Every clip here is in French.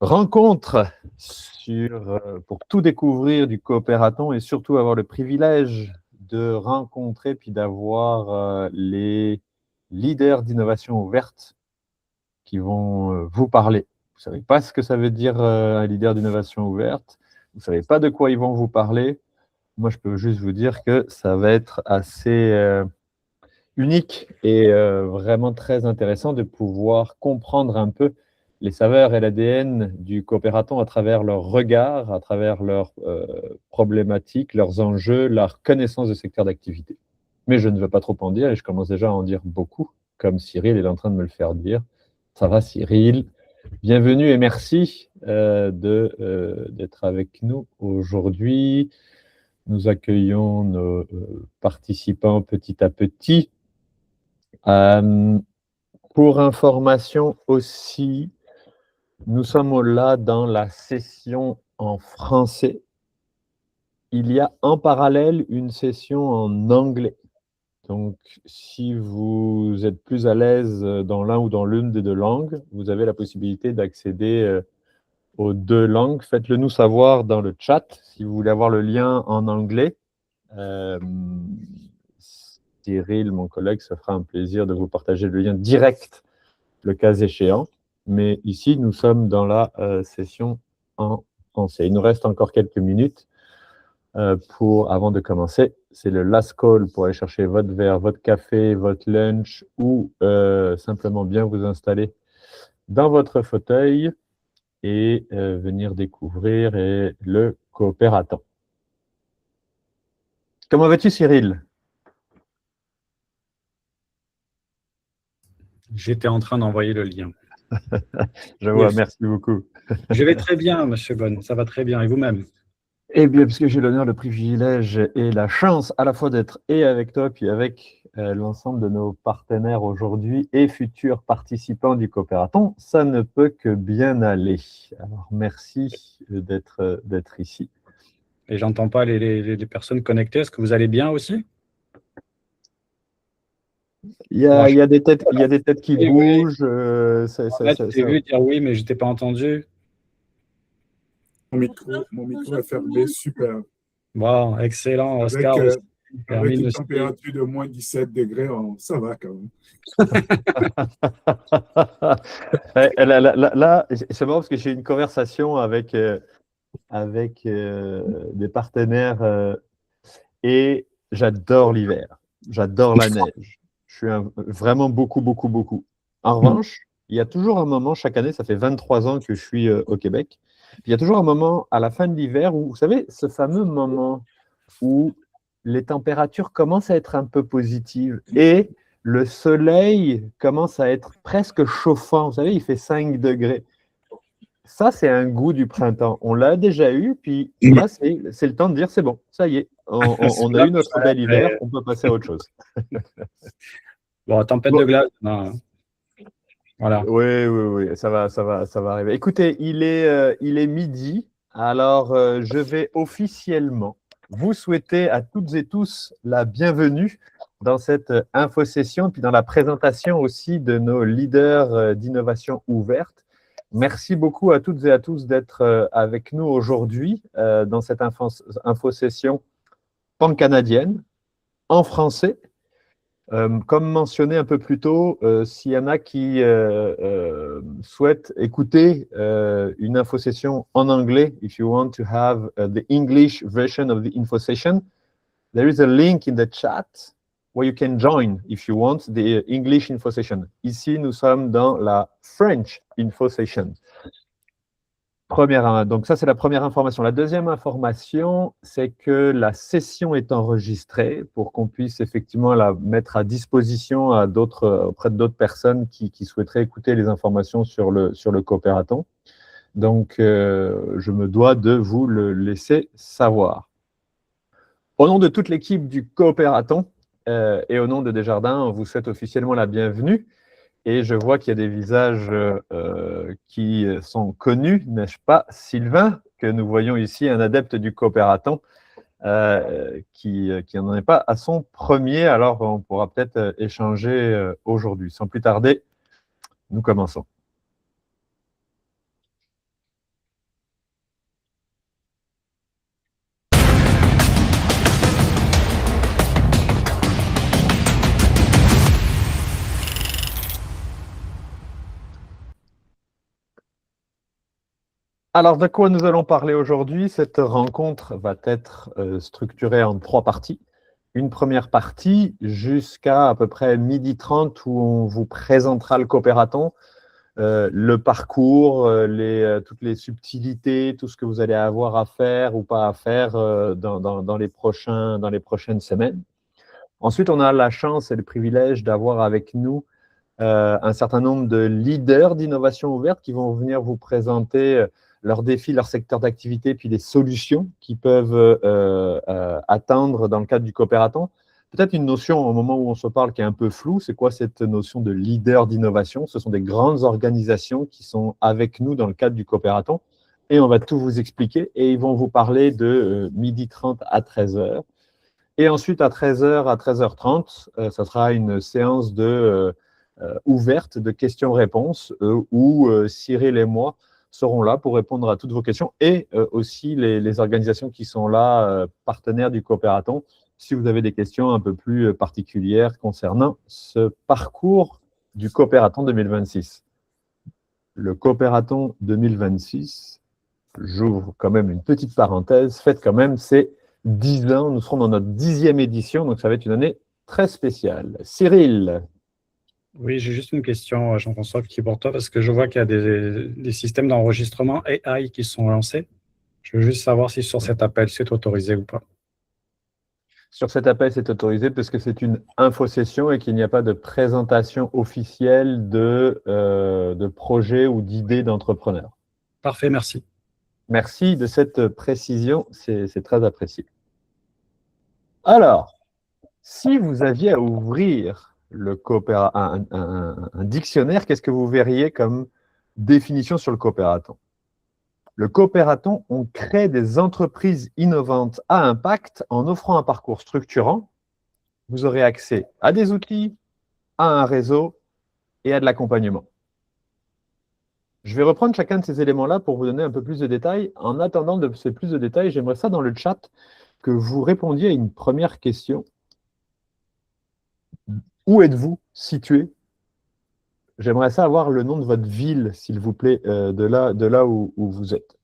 rencontre pour tout découvrir du coopératon et surtout avoir le privilège de rencontrer puis d'avoir les leaders d'innovation ouverte qui vont vous parler. Vous ne savez pas ce que ça veut dire un leader d'innovation ouverte, vous ne savez pas de quoi ils vont vous parler. Moi, je peux juste vous dire que ça va être assez unique et vraiment très intéressant de pouvoir comprendre un peu les saveurs et l'ADN du coopératon à travers leur regard, à travers leurs problématiques, leurs enjeux, leur connaissance de secteur d'activité. Mais je ne veux pas trop en dire et je commence déjà à en dire beaucoup, comme Cyril est en train de me le faire dire. Ça va, Cyril? Bienvenue et merci d'être avec nous aujourd'hui. Nous accueillons nos participants petit à petit. Pour information aussi, nous sommes là dans la session en français. Il y a en parallèle une session en anglais. Donc, si vous êtes plus à l'aise dans l'un ou dans l'une des deux langues, vous avez la possibilité d'accéder aux deux langues. Faites-le nous savoir dans le chat si vous voulez avoir le lien en anglais. Cyril, mon collègue, se fera un plaisir de vous partager le lien direct, le cas échéant. Mais ici, nous sommes dans la session en français. Il nous reste encore quelques minutes avant de commencer. C'est le last call pour aller chercher votre verre, votre café, votre lunch ou simplement bien vous installer dans votre fauteuil et venir découvrir le coopératon. Comment vas-tu, Cyril? J'étais en train d'envoyer le lien. Je vois, merci beaucoup. Je vais très bien, Monsieur Bonne, ça va très bien. Et vous-même? Eh bien, parce que j'ai l'honneur, le privilège et la chance à la fois d'être avec toi, puis avec l'ensemble de nos partenaires aujourd'hui et futurs participants du coopératon, ça ne peut que bien aller. Alors, merci d'être ici. Et j'entends pas les personnes connectées. Est-ce que vous allez bien aussi? Il y a des têtes qui bougent. Je t'ai vu dire oui, mais je t'ai pas entendu. Mon micro est fermé, super. Bon, excellent, Oscar. Avec une température de moins 17 degrés, ça va quand même. Là, c'est marrant parce que j'ai une conversation avec des partenaires et j'adore l'hiver, j'adore la neige. Je suis vraiment beaucoup. En revanche, il y a toujours un moment, chaque année, ça fait 23 ans que je suis au Québec, il y a toujours un moment à la fin de l'hiver où, vous savez, ce fameux moment où les températures commencent à être un peu positives et le soleil commence à être presque chauffant. Vous savez, il fait 5 degrés. Ça, c'est un goût du printemps. On l'a déjà eu, puis là, c'est le temps de dire c'est bon, ça y est, on a eu notre bel hiver, on peut passer à autre chose. Bon, tempête de glace. Non. Voilà. Oui, ça va arriver. Écoutez, il est midi, alors je vais officiellement vous souhaiter à toutes et tous la bienvenue dans cette infosession, puis dans la présentation aussi de nos leaders d'innovation ouverte. Merci beaucoup à toutes et à tous d'être avec nous aujourd'hui dans cette infosession pan-canadienne, en français. Comme mentionné un peu plus tôt, s'il y en a qui souhaitent écouter une infosession en anglais, if you want to have the English version of the infosession, there is a link in the chat where you can join if you want the English infosession. Ici, nous sommes dans la French infosession. Donc ça, c'est la première information. La deuxième information, c'est que la session est enregistrée pour qu'on puisse effectivement la mettre à disposition auprès d'autres personnes qui souhaiteraient écouter les informations sur le coopératon. Donc, je me dois de vous le laisser savoir. Au nom de toute l'équipe du coopératon et au nom de Desjardins, on vous souhaite officiellement la bienvenue. Et je vois qu'il y a des visages qui sont connus, n'est-ce pas, Sylvain, que nous voyons ici, un adepte du coopératon qui n'en est pas à son premier. Alors, on pourra peut-être échanger aujourd'hui. Sans plus tarder, nous commençons. Alors, de quoi nous allons parler aujourd'hui? Cette rencontre va être structurée en 3 parties. Une première partie jusqu'à peu près 12h30 où on vous présentera le coopératon, le parcours, toutes les subtilités, tout ce que vous allez avoir à faire ou pas à faire dans les prochaines semaines. Ensuite, on a la chance et le privilège d'avoir avec nous un certain nombre de leaders d'innovation ouverte qui vont venir vous présenter leurs défis, leur secteur d'activité, puis les solutions qu'ils peuvent atteindre dans le cadre du coopératon. Peut-être une notion au moment où on se parle qui est un peu floue, c'est quoi cette notion de leader d'innovation? Ce sont des grandes organisations qui sont avec nous dans le cadre du coopératon et on va tout vous expliquer et ils vont vous parler de 12h30 à 13h. Et ensuite, à 13h à 13h30, ça sera une séance ouverte de questions-réponses où Cyril et moi seront là pour répondre à toutes vos questions et aussi les organisations qui sont là, partenaires du coopératon, si vous avez des questions un peu plus particulières concernant ce parcours du coopératon 2026. Le coopératon 2026, j'ouvre quand même une petite parenthèse, faites quand même, c'est 10 ans, nous serons dans notre 10e édition, donc ça va être une année très spéciale. Cyril. Oui, j'ai juste une question, Jean-François, qui est pour toi, parce que je vois qu'il y a des systèmes d'enregistrement AI qui sont lancés. Je veux juste savoir si sur cet appel, c'est autorisé ou pas. Sur cet appel, c'est autorisé parce que c'est une infosession et qu'il n'y a pas de présentation officielle de projets ou d'idées d'entrepreneurs. Parfait, merci. Merci de cette précision, c'est très apprécié. Alors, si vous aviez à ouvrir un dictionnaire, qu'est-ce que vous verriez comme définition sur le coopératon? Le coopératon, on crée des entreprises innovantes à impact en offrant un parcours structurant. Vous aurez accès à des outils, à un réseau et à de l'accompagnement. Je vais reprendre chacun de ces éléments-là pour vous donner un peu plus de détails. En attendant de ces plus de détails, j'aimerais ça dans le chat que vous répondiez à une première question. Où êtes-vous situé? J'aimerais ça avoir le nom de votre ville, s'il vous plaît, de là où vous êtes.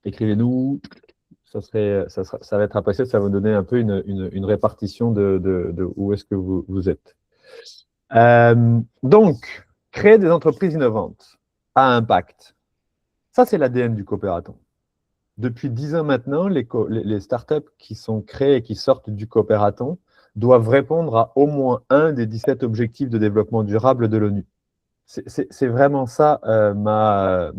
Écrivez-nous, ça va être apprécié, ça va vous donner un peu une répartition de où est-ce que vous êtes. Donc, créer des entreprises innovantes à impact. Ça, c'est l'ADN du coopératon. Depuis 10 ans maintenant, les startups qui sont créées et qui sortent du coopératon doivent répondre à au moins un des 17 objectifs de développement durable de l'ONU. C'est vraiment ça, moi,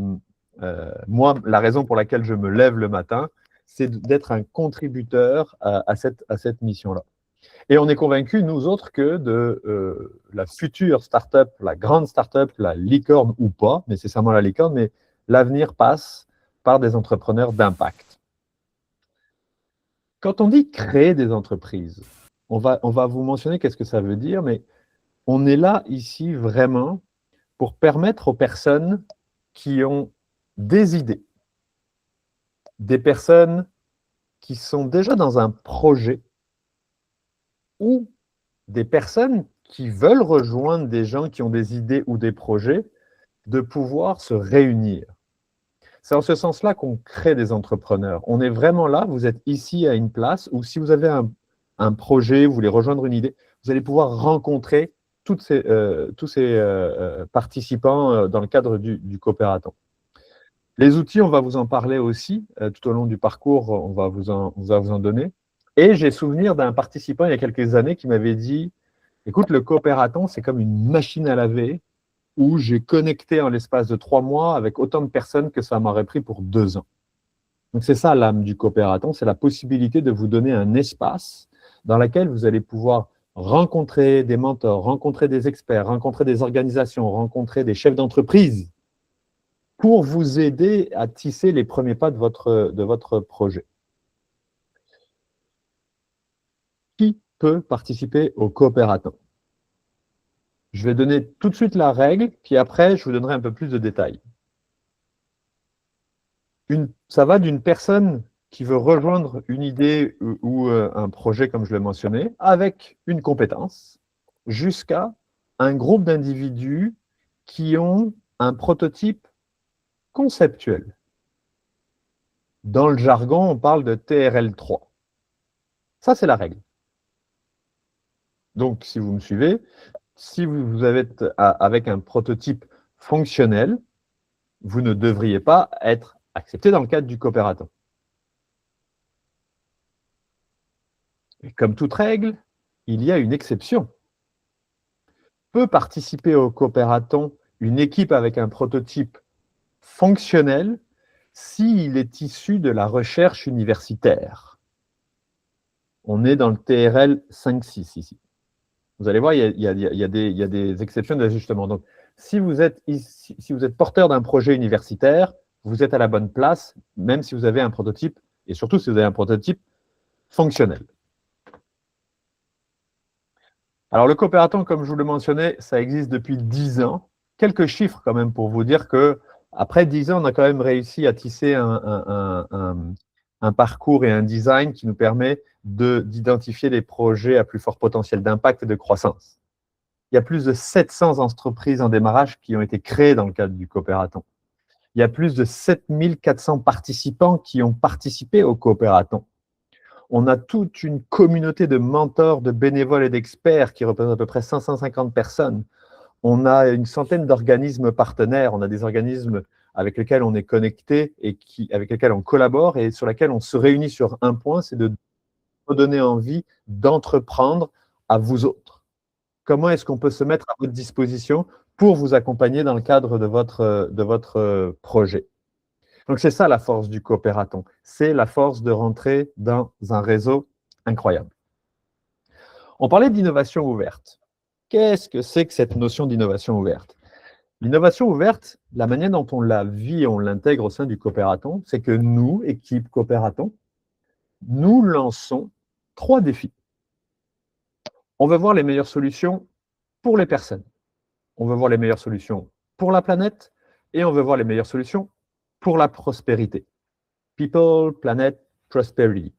la raison pour laquelle je me lève le matin, c'est d'être un contributeur à cette mission-là. Et on est convaincus, nous autres, que de la future startup, la grande startup, la licorne ou pas, nécessairement la licorne, mais l'avenir passe par des entrepreneurs d'impact. Quand on dit créer des entreprises, on va vous mentionner qu'est-ce que ça veut dire, mais on est là ici vraiment pour permettre aux personnes qui ont des idées, des personnes qui sont déjà dans un projet ou des personnes qui veulent rejoindre des gens qui ont des idées ou des projets, de pouvoir se réunir. C'est en ce sens-là qu'on crée des entrepreneurs. On est vraiment là, vous êtes ici à une place où si vous avez un projet, vous voulez rejoindre une idée, vous allez pouvoir rencontrer tous ces participants dans le cadre du coopératon. Les outils, on va vous en parler aussi tout au long du parcours, on va vous en donner. Et j'ai souvenir d'un participant il y a quelques années qui m'avait dit « Écoute, le coopératon, c'est comme une machine à laver où j'ai connecté en l'espace de 3 mois avec autant de personnes que ça m'aurait pris pour 2 ans. » Donc c'est ça l'âme du coopératon, c'est la possibilité de vous donner un espace dans lequel vous allez pouvoir rencontrer des mentors, rencontrer des experts, rencontrer des organisations, rencontrer des chefs d'entreprise pour vous aider à tisser les premiers pas de votre projet. Qui peut participer au coopératon? Je vais donner tout de suite la règle, puis après, je vous donnerai un peu plus de détails. Ça va d'une personne qui veut rejoindre une idée ou un projet, comme je l'ai mentionné, avec une compétence, jusqu'à un groupe d'individus qui ont un prototype conceptuel. Dans le jargon, on parle de TRL3. Ça, c'est la règle. Donc, si vous me suivez, si vous êtes avec un prototype fonctionnel, vous ne devriez pas être accepté dans le cadre du coopératon. Et comme toute règle, il y a une exception. Peut participer au coopératon une équipe avec un prototype fonctionnel s'il est issu de la recherche universitaire. On est dans le TRL 5.6 ici. Vous allez voir, il y a des exceptions d'ajustement. Donc, si vous êtes porteur d'un projet universitaire, vous êtes à la bonne place, même si vous avez un prototype, et surtout si vous avez un prototype fonctionnel. Alors, le coopératon, comme je vous le mentionnais, ça existe depuis 10 ans. Quelques chiffres quand même pour vous dire qu'après 10 ans, on a quand même réussi à tisser un parcours et un design qui nous permet d'identifier des projets à plus fort potentiel d'impact et de croissance. Il y a plus de 700 entreprises en démarrage qui ont été créées dans le cadre du coopératon. Il y a plus de 7400 participants qui ont participé au coopératon. On a toute une communauté de mentors, de bénévoles et d'experts qui représentent à peu près 550 personnes. On a une centaine d'organismes partenaires. On a des organismes avec lesquels on est connecté et avec lesquels on collabore et sur lesquels on se réunit sur un point, c'est de donner envie d'entreprendre à vous autres. Comment est-ce qu'on peut se mettre à votre disposition pour vous accompagner dans le cadre de votre projet? Donc, c'est ça la force du coopératon. C'est la force de rentrer dans un réseau incroyable. On parlait d'innovation ouverte. Qu'est-ce que c'est que cette notion d'innovation ouverte? L'innovation ouverte, la manière dont on la vit et on l'intègre au sein du coopératon, c'est que nous, équipe coopératon, nous lançons 3 défis. On veut voir les meilleures solutions pour les personnes. On veut voir les meilleures solutions pour la planète et on veut voir les meilleures solutions pour la prospérité. People, planet, prosperity.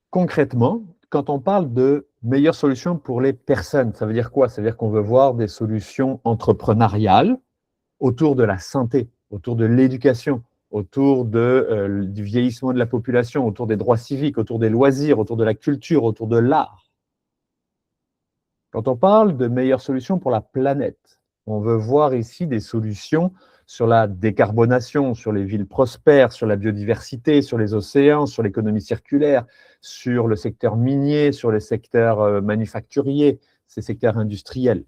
Concrètement, quand on parle de meilleures solutions pour les personnes, ça veut dire quoi? Ça veut dire qu'on veut voir des solutions entrepreneuriales autour de la santé, autour de l'éducation, autour du vieillissement de la population, autour des droits civiques, autour des loisirs, autour de la culture, autour de l'art. Quand on parle de meilleures solutions pour la planète, on veut voir ici des solutions sur la décarbonation, sur les villes prospères, sur la biodiversité, sur les océans, sur l'économie circulaire, sur le secteur minier, sur les secteurs manufacturiers, ces secteurs industriels.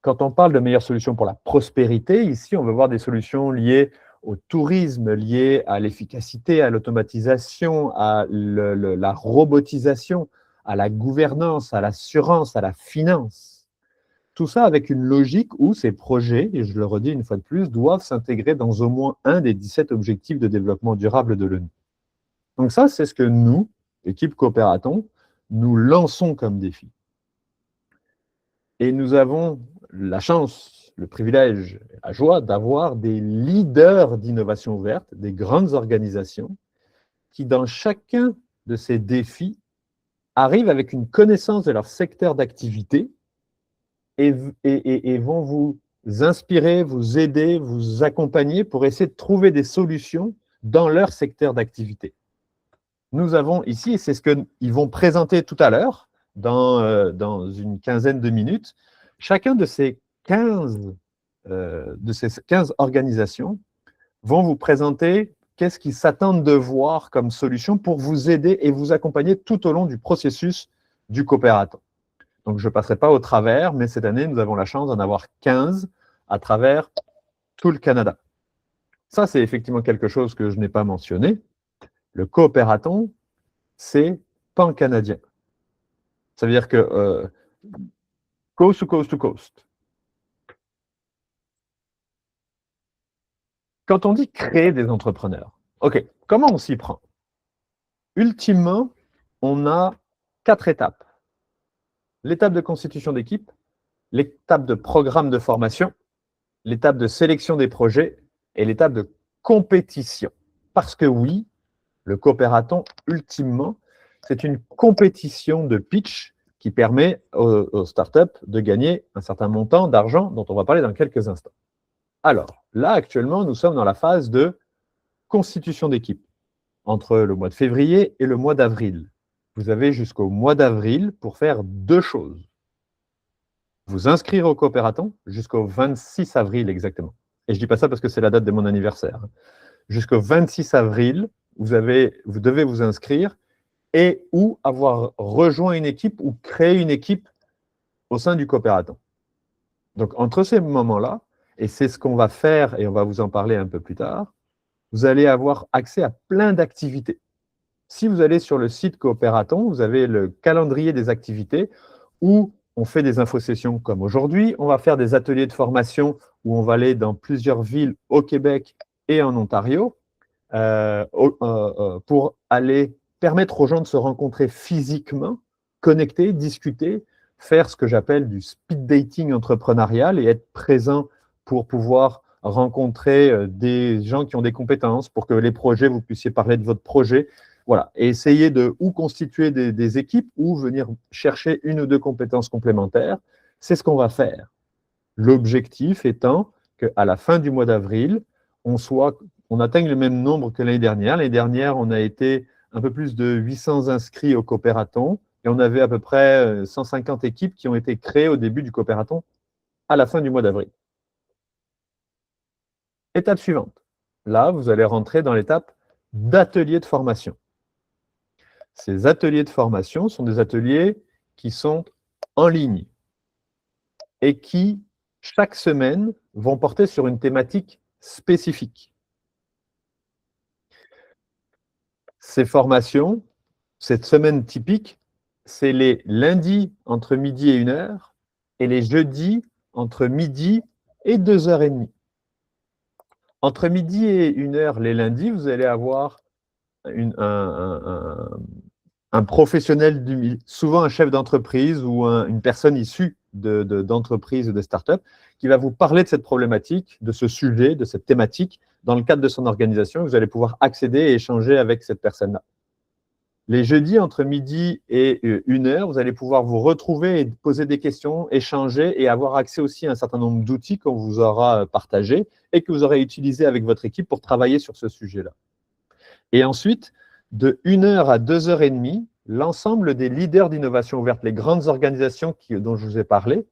Quand on parle de meilleures solutions pour la prospérité, ici, on veut voir des solutions liées au tourisme, liées à l'efficacité, à l'automatisation, à la robotisation, à la gouvernance, à l'assurance, à la finance. Tout ça avec une logique où ces projets, et je le redis une fois de plus, doivent s'intégrer dans au moins un des 17 objectifs de développement durable de l'ONU. Donc ça, c'est ce que nous, équipe coopératon, nous lançons comme défi. Et nous avons la chance, le privilège, la joie d'avoir des leaders d'innovation ouverte, des grandes organisations, qui dans chacun de ces défis arrivent avec une connaissance de leur secteur d'activité et vont vous inspirer, vous aider, vous accompagner pour essayer de trouver des solutions dans leur secteur d'activité. Nous avons ici, et c'est ce qu'ils vont présenter tout à l'heure, dans une quinzaine de minutes, chacun de ces 15 organisations vont vous présenter qu'est-ce qu'ils s'attendent de voir comme solution pour vous aider et vous accompagner tout au long du processus du coopératon. Donc, je ne passerai pas au travers, mais cette année, nous avons la chance d'en avoir 15 à travers tout le Canada. Ça, c'est effectivement quelque chose que je n'ai pas mentionné. Le coopératon, c'est pan-canadien. Ça veut dire que coast to coast to coast. Quand on dit créer des entrepreneurs, OK, comment on s'y prend? Ultimement, on a 4 étapes. L'étape de constitution d'équipe, l'étape de programme de formation, l'étape de sélection des projets et l'étape de compétition. Parce que oui, le coopératon, ultimement, c'est une compétition de pitch qui permet aux startups de gagner un certain montant d'argent dont on va parler dans quelques instants. Alors, là, actuellement, nous sommes dans la phase de constitution d'équipe, entre le mois de février et le mois d'avril. Vous avez jusqu'au mois d'avril pour faire 2 choses. Vous inscrire au coopératon jusqu'au 26 avril exactement. Et je ne dis pas ça parce que c'est la date de mon anniversaire. Jusqu'au 26 avril, vous devez vous inscrire et ou avoir rejoint une équipe ou créé une équipe au sein du coopératon. Donc, entre ces moments-là, et c'est ce qu'on va faire, et on va vous en parler un peu plus tard, vous allez avoir accès à plein d'activités. Si vous allez sur le site Coopératon, vous avez le calendrier des activités où on fait des infosessions comme aujourd'hui. On va faire des ateliers de formation où on va aller dans plusieurs villes au Québec et en Ontario pour aller permettre aux gens de se rencontrer physiquement, connecter, discuter, faire ce que j'appelle du speed dating entrepreneurial et être présent pour pouvoir rencontrer des gens qui ont des compétences pour que les projets, vous puissiez parler de votre projet. Voilà, et essayer de ou constituer des équipes ou venir chercher 1 ou 2 compétences complémentaires. C'est ce qu'on va faire. L'objectif étant qu'à la fin du mois d'avril, on atteigne le même nombre que l'année dernière. L'année dernière, on a été un peu plus de 800 inscrits au coopératon et on avait à peu près 150 équipes qui ont été créées au début du coopératon à la fin du mois d'avril. Étape suivante. Là, vous allez rentrer dans l'étape d'atelier de formation. Ces ateliers de formation sont des ateliers qui sont en ligne et qui, chaque semaine, vont porter sur une thématique spécifique. Ces formations, cette semaine typique, c'est les lundis entre midi et 1h et les jeudis entre midi et 2h30. Entre midi et 1h les lundis, vous allez avoir un professionnel, souvent un chef d'entreprise ou une personne issue d'entreprise ou de start-up qui va vous parler de cette problématique, de ce sujet, de cette thématique dans le cadre de son organisation. Vous allez pouvoir accéder et échanger avec cette personne-là. Les jeudis, entre midi et 1h, vous allez pouvoir vous retrouver et poser des questions, échanger et avoir accès aussi à un certain nombre d'outils qu'on vous aura partagés et que vous aurez utilisés avec votre équipe pour travailler sur ce sujet-là. Et ensuite, de 1h à 2h30, l'ensemble des leaders d'innovation ouverte, les grandes organisations dont je vous ai parlé,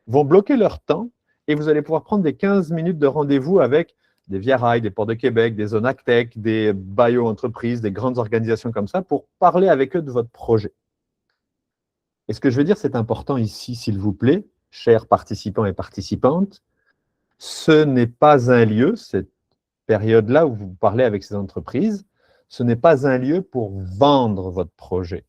vont bloquer leur temps et vous allez pouvoir prendre des 15 minutes de rendez-vous avec des Via Rail, des Ports de Québec, des Zonactech, des bio-entreprises, des grandes organisations comme ça, pour parler avec eux de votre projet. Et ce que je veux dire, c'est important ici, s'il vous plaît, chers participants et participantes, ce n'est pas un lieu, cette période-là où vous parlez avec ces entreprises, ce n'est pas un lieu pour vendre votre projet.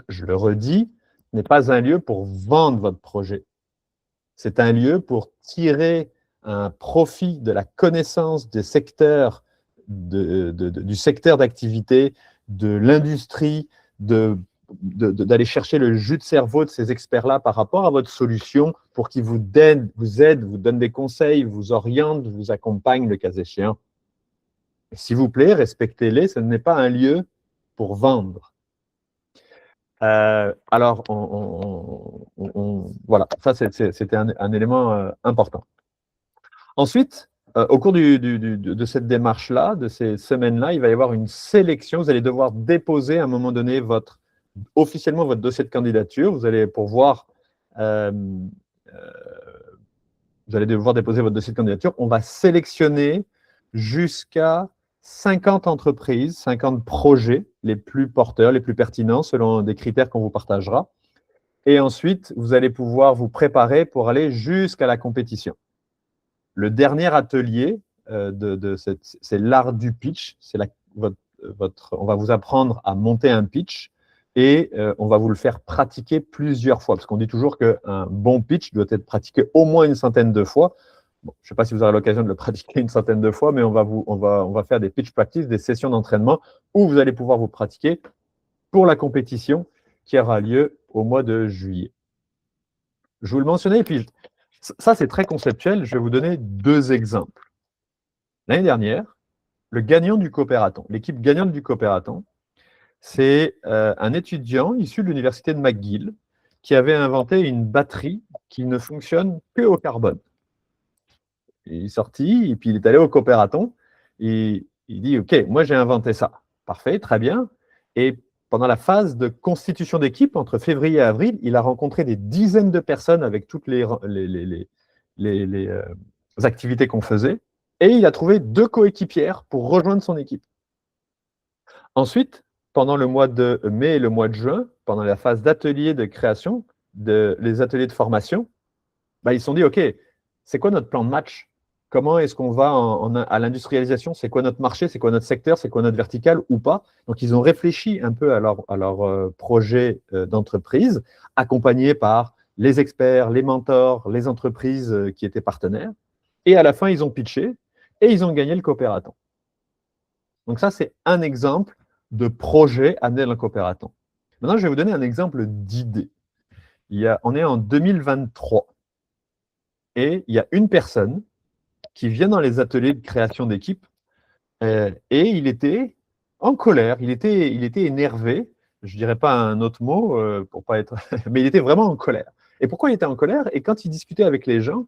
Je le redis, ce n'est pas un lieu pour vendre votre projet. C'est un lieu pour tirer un profit de la connaissance des secteurs, du secteur d'activité, de l'industrie, d'aller chercher le jus de cerveau de ces experts-là par rapport à votre solution pour qu'ils vous aident, vous donnent des conseils, vous orientent, vous accompagnent le cas échéant. S'il vous plaît, respectez-les, ce n'est pas un lieu pour vendre. Alors, voilà, ça c'était un élément important. Ensuite, au cours de cette démarche-là, de ces semaines-là, il va y avoir une sélection. Vous allez devoir déposer à un moment donné officiellement votre dossier de candidature. Vous allez devoir déposer votre dossier de candidature. On va sélectionner jusqu'à 50 entreprises, 50 projets les plus porteurs, les plus pertinents selon des critères qu'on vous partagera. Et ensuite, vous allez pouvoir vous préparer pour aller jusqu'à la compétition. Le dernier atelier, c'est l'art du pitch. On va vous apprendre à monter un pitch et on va vous le faire pratiquer plusieurs fois. Parce qu'on dit toujours qu'un bon pitch doit être pratiqué au moins une centaine de fois. Bon, je ne sais pas si vous aurez l'occasion de le pratiquer une centaine de fois, mais on va faire des pitch practice, des sessions d'entraînement où vous allez pouvoir vous pratiquer pour la compétition qui aura lieu au mois de juillet. Je vous le mentionnais, et puis ça, c'est très conceptuel. Je vais vous donner 2 exemples. L'année dernière, le gagnant du coopératon, l'équipe gagnante du coopératon, c'est un étudiant issu de l'université de McGill qui avait inventé une batterie qui ne fonctionne que au carbone. Il est sorti, et puis il est allé au coopératon. Il dit, OK, moi j'ai inventé ça. Parfait, très bien. Et pendant la phase de constitution d'équipe, entre février et avril, il a rencontré des dizaines de personnes avec toutes les activités qu'on faisait. Et il a trouvé 2 coéquipières pour rejoindre son équipe. Ensuite, pendant le mois de mai et le mois de juin, pendant la phase d'atelier de création, les ateliers de formation, ils se sont dit, OK, c'est quoi notre plan de match? Comment est-ce qu'on va à l'industrialisation? C'est quoi notre marché? C'est quoi notre secteur? C'est quoi notre vertical ou pas? Donc, ils ont réfléchi un peu à leur projet d'entreprise, accompagnés par les experts, les mentors, les entreprises qui étaient partenaires. Et à la fin, ils ont pitché et ils ont gagné le coopératon. Donc ça, c'est un exemple de projet amené dans le coopératon. Maintenant, je vais vous donner un exemple d'idée. On est en 2023 et il y a une personne qui vient dans les ateliers de création d'équipe et il était en colère, il était énervé, je ne dirais pas un autre mot pour pas être, mais il était vraiment en colère. Et pourquoi il était en colère? Et quand il discutait avec les gens,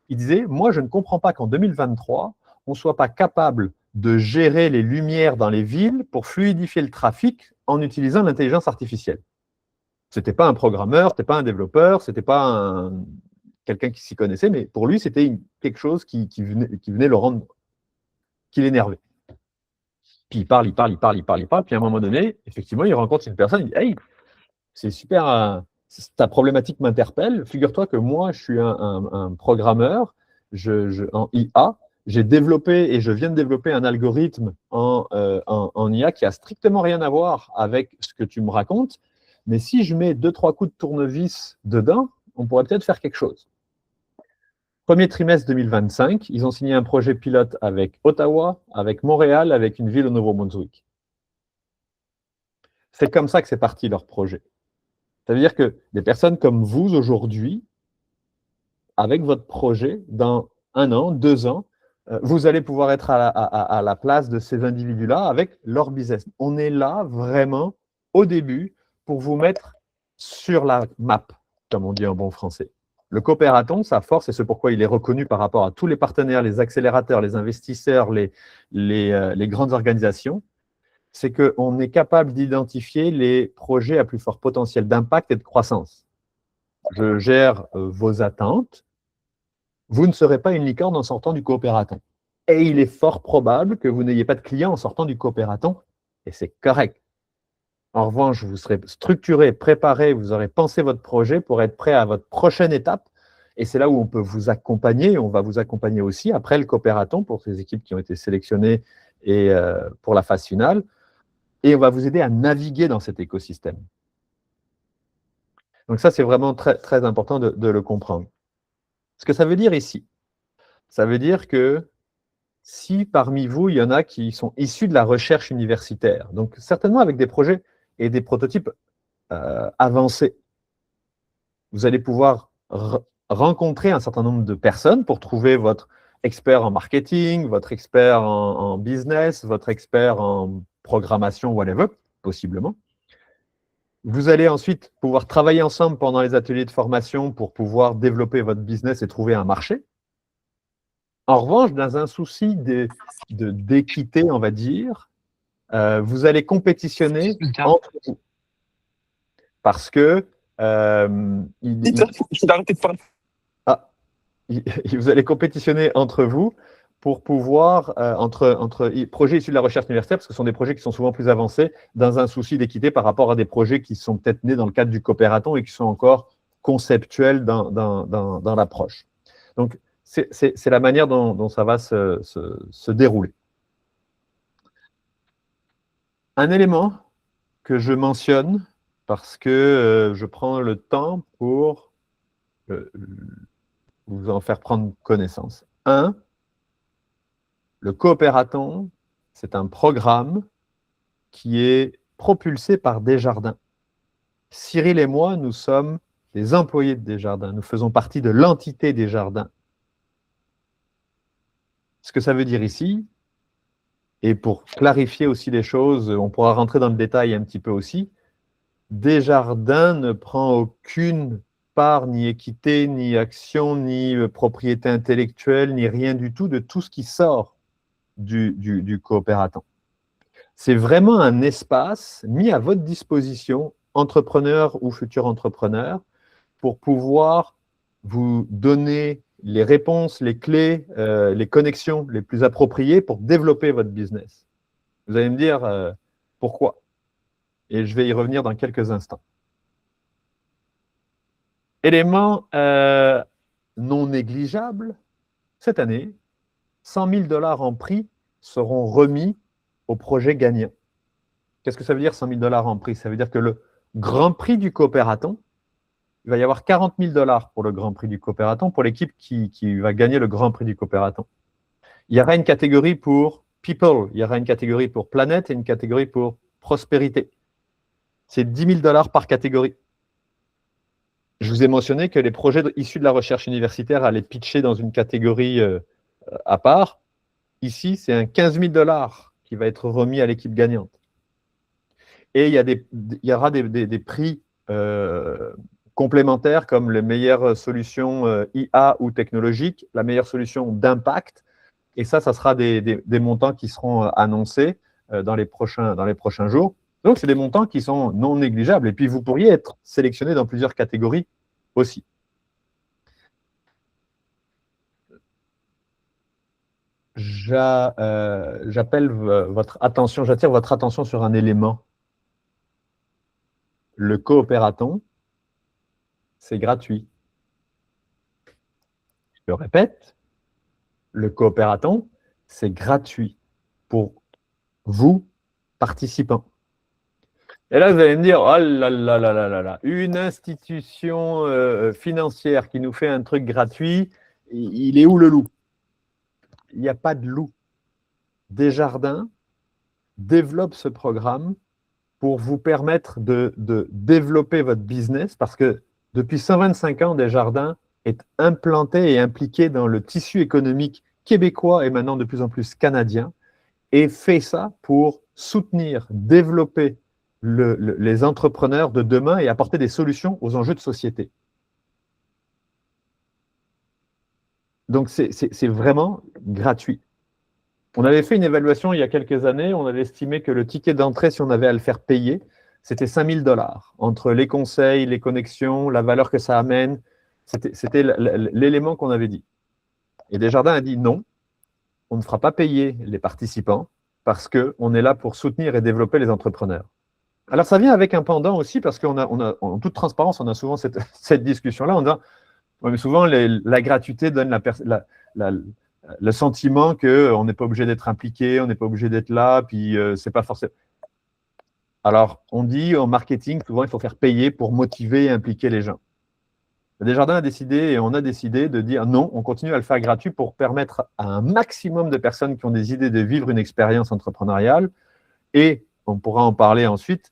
il disait, moi je ne comprends pas qu'en 2023, on ne soit pas capable de gérer les lumières dans les villes pour fluidifier le trafic en utilisant l'intelligence artificielle. Ce n'était pas un programmeur, ce n'était pas un développeur, ce n'était pas quelqu'un qui s'y connaissait, mais pour lui, c'était quelque chose qui venait le rendre, qui l'énervait. Puis il parle, puis à un moment donné, effectivement, il rencontre une personne, il dit « Hey, c'est super, ta problématique m'interpelle, figure-toi que moi, je suis un programmeur en IA, j'ai développé et je viens de développer un algorithme en IA qui a strictement rien à voir avec ce que tu me racontes, mais si je mets 2-3 coups de tournevis dedans, on pourrait peut-être faire quelque chose. » Premier trimestre 2025, ils ont signé un projet pilote avec Ottawa, avec Montréal, avec une ville au Nouveau-Brunswick. C'est comme ça que c'est parti leur projet. Ça veut dire que des personnes comme vous aujourd'hui, avec votre projet, dans 1 an, 2 ans, vous allez pouvoir être à la place de ces individus-là avec leur business. On est là vraiment au début pour vous mettre sur la map, comme on dit en bon français. Le coopératon, sa force, et c'est pourquoi il est reconnu par rapport à tous les partenaires, les accélérateurs, les investisseurs, les grandes organisations, c'est qu'on est capable d'identifier les projets à plus fort potentiel d'impact et de croissance. Je gère vos attentes. Vous ne serez pas une licorne en sortant du coopératon. Et il est fort probable que vous n'ayez pas de clients en sortant du coopératon, et c'est correct. En revanche, vous serez structuré, préparé, vous aurez pensé votre projet pour être prêt à votre prochaine étape. Et c'est là où on peut vous accompagner. On va vous accompagner aussi après le coopératon pour ces équipes qui ont été sélectionnées et pour la phase finale. Et on va vous aider à naviguer dans cet écosystème. Donc ça, c'est vraiment très, très important de le comprendre. Ce que ça veut dire ici, ça veut dire que si parmi vous, il y en a qui sont issus de la recherche universitaire, donc certainement avec des projets et des prototypes avancés, vous allez pouvoir rencontrer un certain nombre de personnes pour trouver votre expert en marketing, votre expert en business, votre expert en programmation, whatever, possiblement. Vous allez ensuite pouvoir travailler ensemble pendant les ateliers de formation pour pouvoir développer votre business et trouver un marché. En revanche, dans un souci d'équité, on va dire, vous allez compétitionner entre vous. Parce que vous allez compétitionner entre vous pour pouvoir, entre projets issus de la recherche universitaire, parce que ce sont des projets qui sont souvent plus avancés, dans un souci d'équité par rapport à des projets qui sont peut-être nés dans le cadre du coopératon et qui sont encore conceptuels dans l'approche. Donc, c'est la manière dont ça va se dérouler. Un élément que je mentionne, parce que je prends le temps pour vous en faire prendre connaissance. 1, le coopératon, c'est un programme qui est propulsé par Desjardins. Cyril et moi, nous sommes des employés de Desjardins. Nous faisons partie de l'entité Desjardins. Ce que ça veut dire ici, et pour clarifier aussi les choses, on pourra rentrer dans le détail un petit peu aussi, Desjardins ne prend aucune part, ni équité, ni action, ni propriété intellectuelle, ni rien du tout de tout ce qui sort du coopératant. C'est vraiment un espace mis à votre disposition, entrepreneur ou futur entrepreneur, pour pouvoir vous donner les réponses, les clés, les connexions les plus appropriées pour développer votre business. Vous allez me dire pourquoi. Et je vais y revenir dans quelques instants. Élément non négligeable, cette année, 100 000 $ en prix seront remis au projet gagnant. Qu'est-ce que ça veut dire 100 000 $ en prix? Ça veut dire que le grand prix du coopératon, il va y avoir 40 000 $ pour le grand prix du coopératon, pour l'équipe qui va gagner le grand prix du coopératon. Il y aura une catégorie pour people, il y aura une catégorie pour planète et une catégorie pour prospérité. C'est 10 000 $ par catégorie. Je vous ai mentionné que les projets issus de la recherche universitaire allaient pitcher dans une catégorie à part. Ici, c'est un 15 000 $ qui va être remis à l'équipe gagnante. Et il y aura des prix complémentaires comme les meilleures solutions IA ou technologiques, la meilleure solution d'impact. Et ça sera des montants qui seront annoncés dans les prochains jours. Donc, c'est des montants qui sont non négligeables. Et puis, vous pourriez être sélectionné dans plusieurs catégories aussi. J'attire votre attention sur un élément. Le coopératon, c'est gratuit. Je le répète, le coopératon, c'est gratuit pour vous, participants. Et là, vous allez me dire, oh là là là là là là, une institution financière qui nous fait un truc gratuit, il est où le loup? Il n'y a pas de loup. Desjardins développe ce programme pour vous permettre de développer votre business parce que depuis 125 ans, Desjardins est implanté et impliqué dans le tissu économique québécois et maintenant de plus en plus canadien et fait ça pour soutenir, développer les entrepreneurs de demain et apporter des solutions aux enjeux de société. Donc, c'est vraiment gratuit. On avait fait une évaluation il y a quelques années, on avait estimé que le ticket d'entrée, si on avait à le faire payer, c'était 5 000 $ entre les conseils, les connexions, la valeur que ça amène. C'était l'élément qu'on avait dit. Et Desjardins a dit non, on ne fera pas payer les participants parce qu'on est là pour soutenir et développer les entrepreneurs. Alors, ça vient avec un pendant aussi parce en toute transparence, on a souvent cette discussion-là en disant ouais, mais souvent, la gratuité donne le sentiment qu'on n'est pas obligé d'être impliqué, on n'est pas obligé d'être là, puis c'est pas forcément. Alors, on dit en marketing, souvent, il faut faire payer pour motiver et impliquer les gens. Desjardins a décidé et on a décidé de dire non, on continue à le faire gratuit pour permettre à un maximum de personnes qui ont des idées de vivre une expérience entrepreneuriale. Et on pourra en parler ensuite.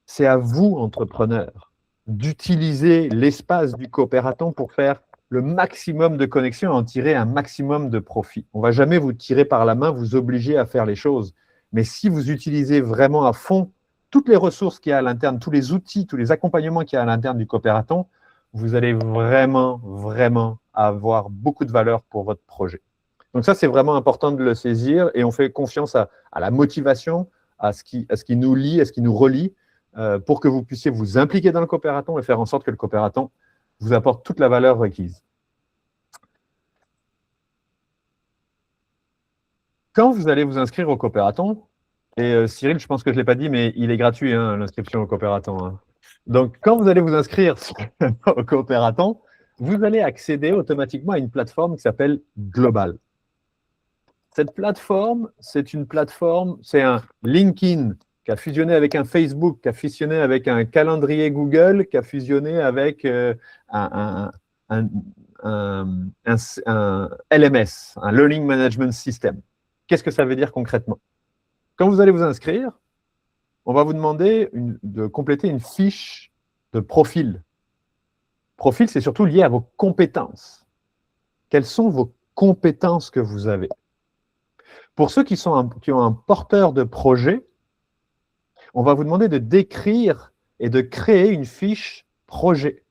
C'est à vous, entrepreneurs, d'utiliser l'espace du coopératon pour faire le maximum de connexions et en tirer un maximum de profit. On ne va jamais vous tirer par la main, vous obliger à faire les choses. Mais si vous utilisez vraiment à fond toutes les ressources qu'il y a à l'interne, tous les outils, tous les accompagnements qu'il y a à l'interne du coopératon, vous allez vraiment, vraiment avoir beaucoup de valeur pour votre projet. Donc ça, c'est vraiment important de le saisir et on fait confiance à la motivation, à ce qui nous lie, à ce qui nous relie, pour que vous puissiez vous impliquer dans le coopératon et faire en sorte que le coopératon vous apporte toute la valeur requise. Quand vous allez vous inscrire au coopératon, et Cyril, je pense que je ne l'ai pas dit, mais il est gratuit, hein, l'inscription au coopératon. Hein. Donc, quand vous allez vous inscrire au coopératon, vous allez accéder automatiquement à une plateforme qui s'appelle Global. Cette plateforme, c'est un LinkedIn qui a fusionné avec un Facebook, qui a fusionné avec un calendrier Google, qui a fusionné avec un LMS, un Learning Management System. Qu'est-ce que ça veut dire concrètement? Quand vous allez vous inscrire, on va vous demander de compléter une fiche de profil. Profil, c'est surtout lié à vos compétences. Quelles sont vos compétences que vous avez? Pour ceux qui ont un porteur de projet, on va vous demander de décrire et de créer une fiche projet.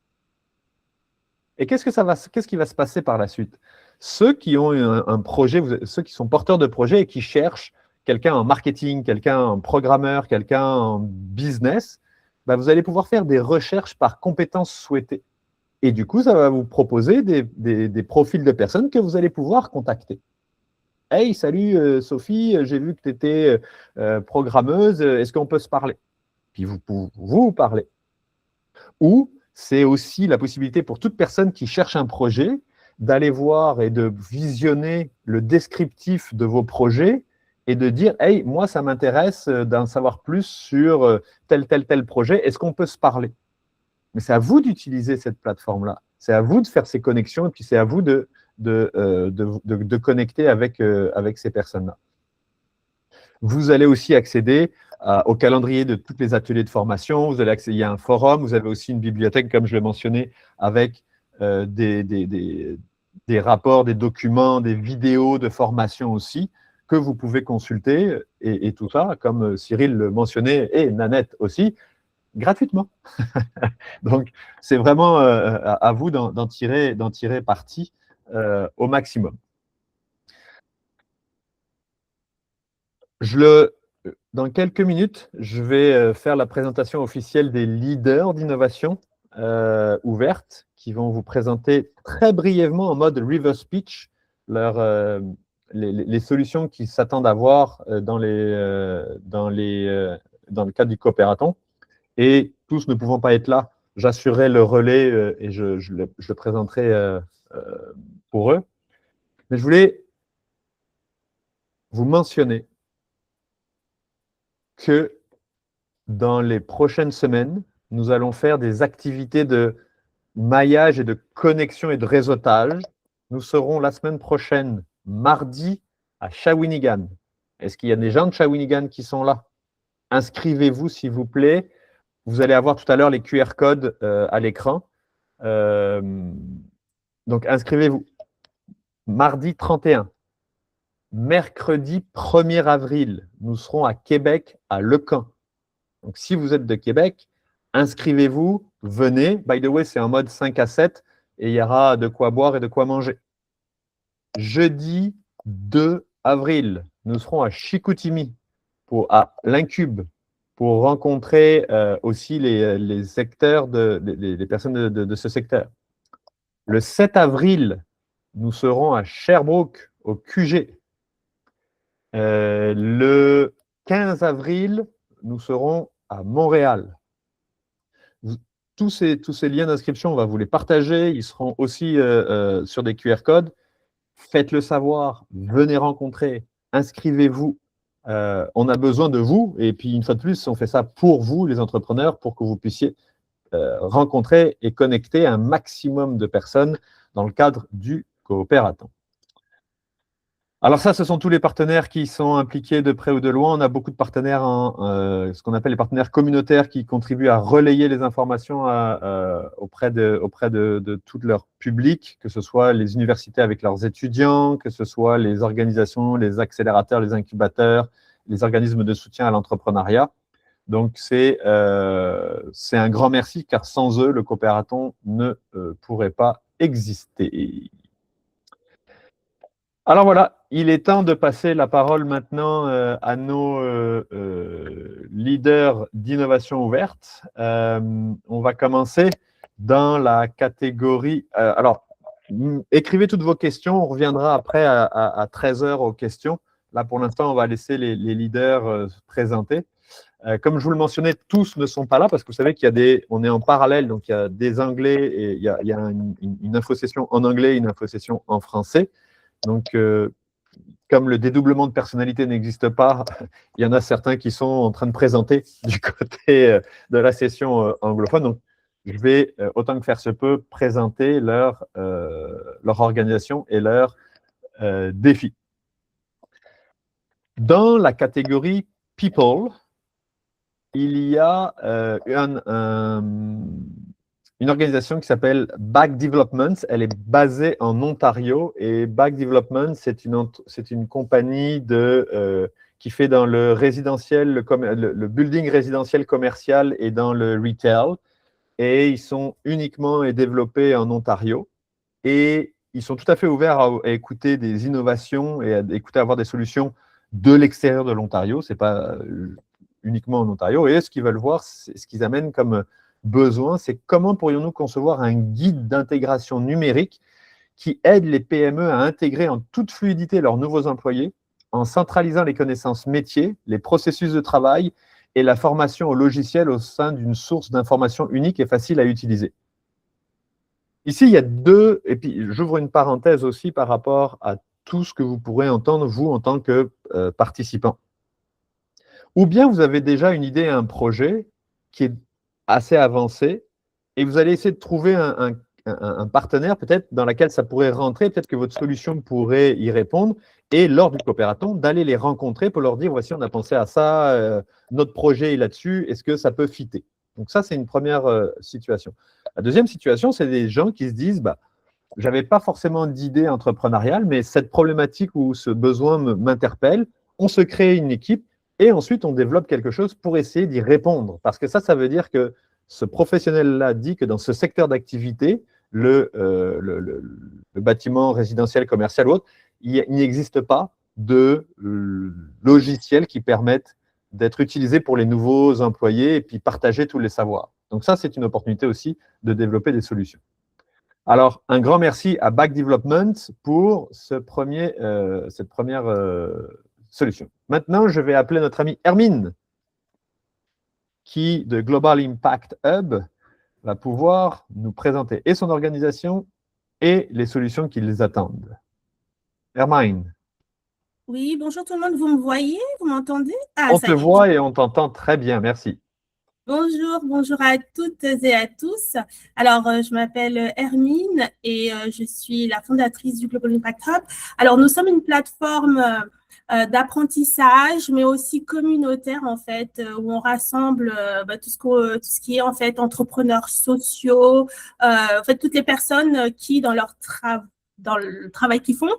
Et qu'est-ce qui va se passer par la suite? Ceux qui ont un projet, ceux qui sont porteurs de projet et qui cherchent quelqu'un en marketing, quelqu'un en programmeur, quelqu'un en business, bah, vous allez pouvoir faire des recherches par compétences souhaitées. Et du coup, ça va vous proposer des profils de personnes que vous allez pouvoir contacter. Hey, salut Sophie, j'ai vu que tu étais programmeuse, est-ce qu'on peut se parler? Puis vous parlez. Ou c'est aussi la possibilité pour toute personne qui cherche un projet d'aller voir et de visionner le descriptif de vos projets et de dire « Hey, moi, ça m'intéresse d'en savoir plus sur tel projet. Est-ce qu'on peut se parler ?» Mais c'est à vous d'utiliser cette plateforme-là. C'est à vous de faire ces connexions et puis c'est à vous de connecter avec ces personnes-là. Vous allez aussi accéder au calendrier de tous les ateliers de formation. Vous allez accéder, il y a un forum. Vous avez aussi une bibliothèque, comme je l'ai mentionné, avec des rapports, des documents, des vidéos de formation aussi que vous pouvez consulter et tout ça, comme Cyril le mentionnait, et Nanette aussi, gratuitement. Donc, c'est vraiment à vous d'en tirer parti au maximum. Dans quelques minutes, je vais faire la présentation officielle des leaders d'innovation ouverte qui vont vous présenter très brièvement en mode reverse pitch les solutions qu'ils s'attendent à voir dans le cadre du coopératon. Et tous ne pouvant pas être là, j'assurerai le relais et je le présenterai pour eux. Mais je voulais vous mentionner que dans les prochaines semaines, nous allons faire des activités de maillage et de connexion et de réseautage. Nous serons la semaine prochaine, mardi, à Shawinigan. Est-ce qu'il y a des gens de Shawinigan qui sont là? Inscrivez-vous, s'il vous plaît. Vous allez avoir tout à l'heure les QR codes à l'écran. Donc, inscrivez-vous. Mardi 31. Mercredi 1er avril, nous serons à Québec, à Lecamp. Donc, si vous êtes de Québec, inscrivez-vous, venez. By the way, c'est en mode 5 à 7 et il y aura de quoi boire et de quoi manger. Jeudi 2 avril, nous serons à Chicoutimi, à l'Incube, pour rencontrer aussi les secteurs, les personnes de ce secteur. Le 7 avril, nous serons à Sherbrooke, au QG. Le 15 avril, nous serons à Montréal. Tous ces liens d'inscription, on va vous les partager. Ils seront aussi sur des QR codes. Faites-le savoir, venez rencontrer, inscrivez-vous. On a besoin de vous. Et puis, une fois de plus, on fait ça pour vous, les entrepreneurs, pour que vous puissiez rencontrer et connecter un maximum de personnes dans le cadre du coopératon. Alors ça, ce sont tous les partenaires qui sont impliqués de près ou de loin. On a beaucoup de partenaires, ce qu'on appelle les partenaires communautaires qui contribuent à relayer les informations auprès de tout leur public, que ce soit les universités avec leurs étudiants, que ce soit les organisations, les accélérateurs, les incubateurs, les organismes de soutien à l'entrepreneuriat. Donc, c'est un grand merci, car sans eux, le coopératon ne pourrait pas exister. Alors voilà, il est temps de passer la parole maintenant à nos leaders d'innovation ouverte. On va commencer dans la catégorie… alors, écrivez toutes vos questions, on reviendra après à 13h aux questions. Là, pour l'instant, on va laisser les leaders se présenter. Comme je vous le mentionnais, tous ne sont pas là parce que vous savez on est en parallèle, donc il y a des Anglais et il y a une infosession en anglais et une infosession en français. Donc, comme le dédoublement de personnalité n'existe pas, il y en a certains qui sont en train de présenter du côté de la session anglophone. Donc, je vais, autant que faire se peut, présenter leur organisation et leurs défis. Dans la catégorie People, il y a une organisation qui s'appelle Back Development. Elle est basée en Ontario et Back Development, c'est une compagnie qui fait dans le résidentiel, le building résidentiel commercial et dans le retail. Et ils sont uniquement développés en Ontario. et ils sont tout à fait ouverts à écouter des innovations et à écouter avoir des solutions de l'extérieur de l'Ontario. Ce n'est pas uniquement en Ontario. Et ce qu'ils veulent voir, ce qu'ils amènent comme besoin, c'est comment pourrions-nous concevoir un guide d'intégration numérique qui aide les PME à intégrer en toute fluidité leurs nouveaux employés en centralisant les connaissances métiers, les processus de travail et la formation au logiciel au sein d'une source d'information unique et facile à utiliser. Ici, il y a deux, et puis j'ouvre une parenthèse aussi par rapport à tout ce que vous pourrez entendre, vous, en tant que participant. Ou bien vous avez déjà une idée, un projet qui est assez avancé, et vous allez essayer de trouver un partenaire peut-être dans lequel ça pourrait rentrer, peut-être que votre solution pourrait y répondre, et lors du coopératon, d'aller les rencontrer pour leur dire, voici, on a pensé à ça, notre projet est là-dessus, est-ce que ça peut fitter? Donc ça, c'est une première situation. La deuxième situation, c'est des gens qui se disent, bah, je n'avais pas forcément d'idée entrepreneuriale, mais cette problématique ou ce besoin m'interpelle, on se crée une équipe, et ensuite, on développe quelque chose pour essayer d'y répondre. Parce que ça veut dire que ce professionnel-là dit que dans ce secteur d'activité, le bâtiment résidentiel, commercial ou autre, il n'existe pas de logiciels qui permettent d'être utilisés pour les nouveaux employés et puis partager tous les savoirs. Donc ça, c'est une opportunité aussi de développer des solutions. Alors, un grand merci à Back Development pour cette première solution. Maintenant, je vais appeler notre amie Hermine, qui, de Global Impact Hub, va pouvoir nous présenter et son organisation et les solutions qui les attendent. Hermine. Oui, bonjour tout le monde, vous me voyez? Vous m'entendez? On te voit et on t'entend très bien, merci. Bonjour, bonjour à toutes et à tous. Alors, je m'appelle Hermine et je suis la fondatrice du Global Impact Hub. Alors, nous sommes une plateforme d'apprentissage, mais aussi communautaire, en fait, où on rassemble tout ce qui est, en fait, entrepreneurs sociaux, en fait, toutes les personnes qui, dans le travail qu'ils font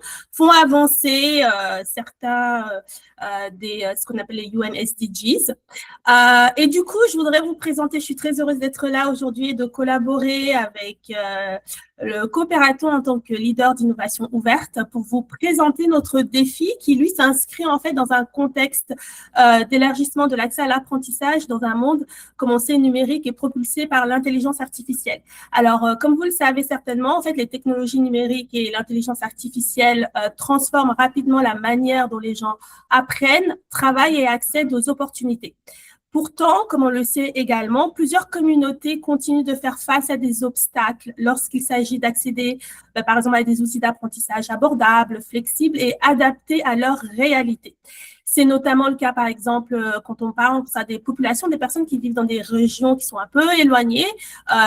avancer certains ce qu'on appelle les UN SDGs. Et du coup, je voudrais vous présenter, je suis très heureuse d'être là aujourd'hui et de collaborer avec le Coopératon en tant que leader d'innovation ouverte pour vous présenter notre défi qui, lui, s'inscrit en fait dans un contexte d'élargissement de l'accès à l'apprentissage dans un monde, comme on sait, numérique et propulsé par l'intelligence artificielle. Alors, comme vous le savez certainement, en fait, les technologies numériques et l'intelligence artificielle transforment rapidement la manière dont les gens apprennent, travaillent et accèdent aux opportunités. Pourtant, comme on le sait également, plusieurs communautés continuent de faire face à des obstacles lorsqu'il s'agit d'accéder, par exemple, à des outils d'apprentissage abordables, flexibles et adaptés à leur réalité. C'est notamment le cas, par exemple, quand on parle à des populations, des personnes qui vivent dans des régions qui sont un peu éloignées,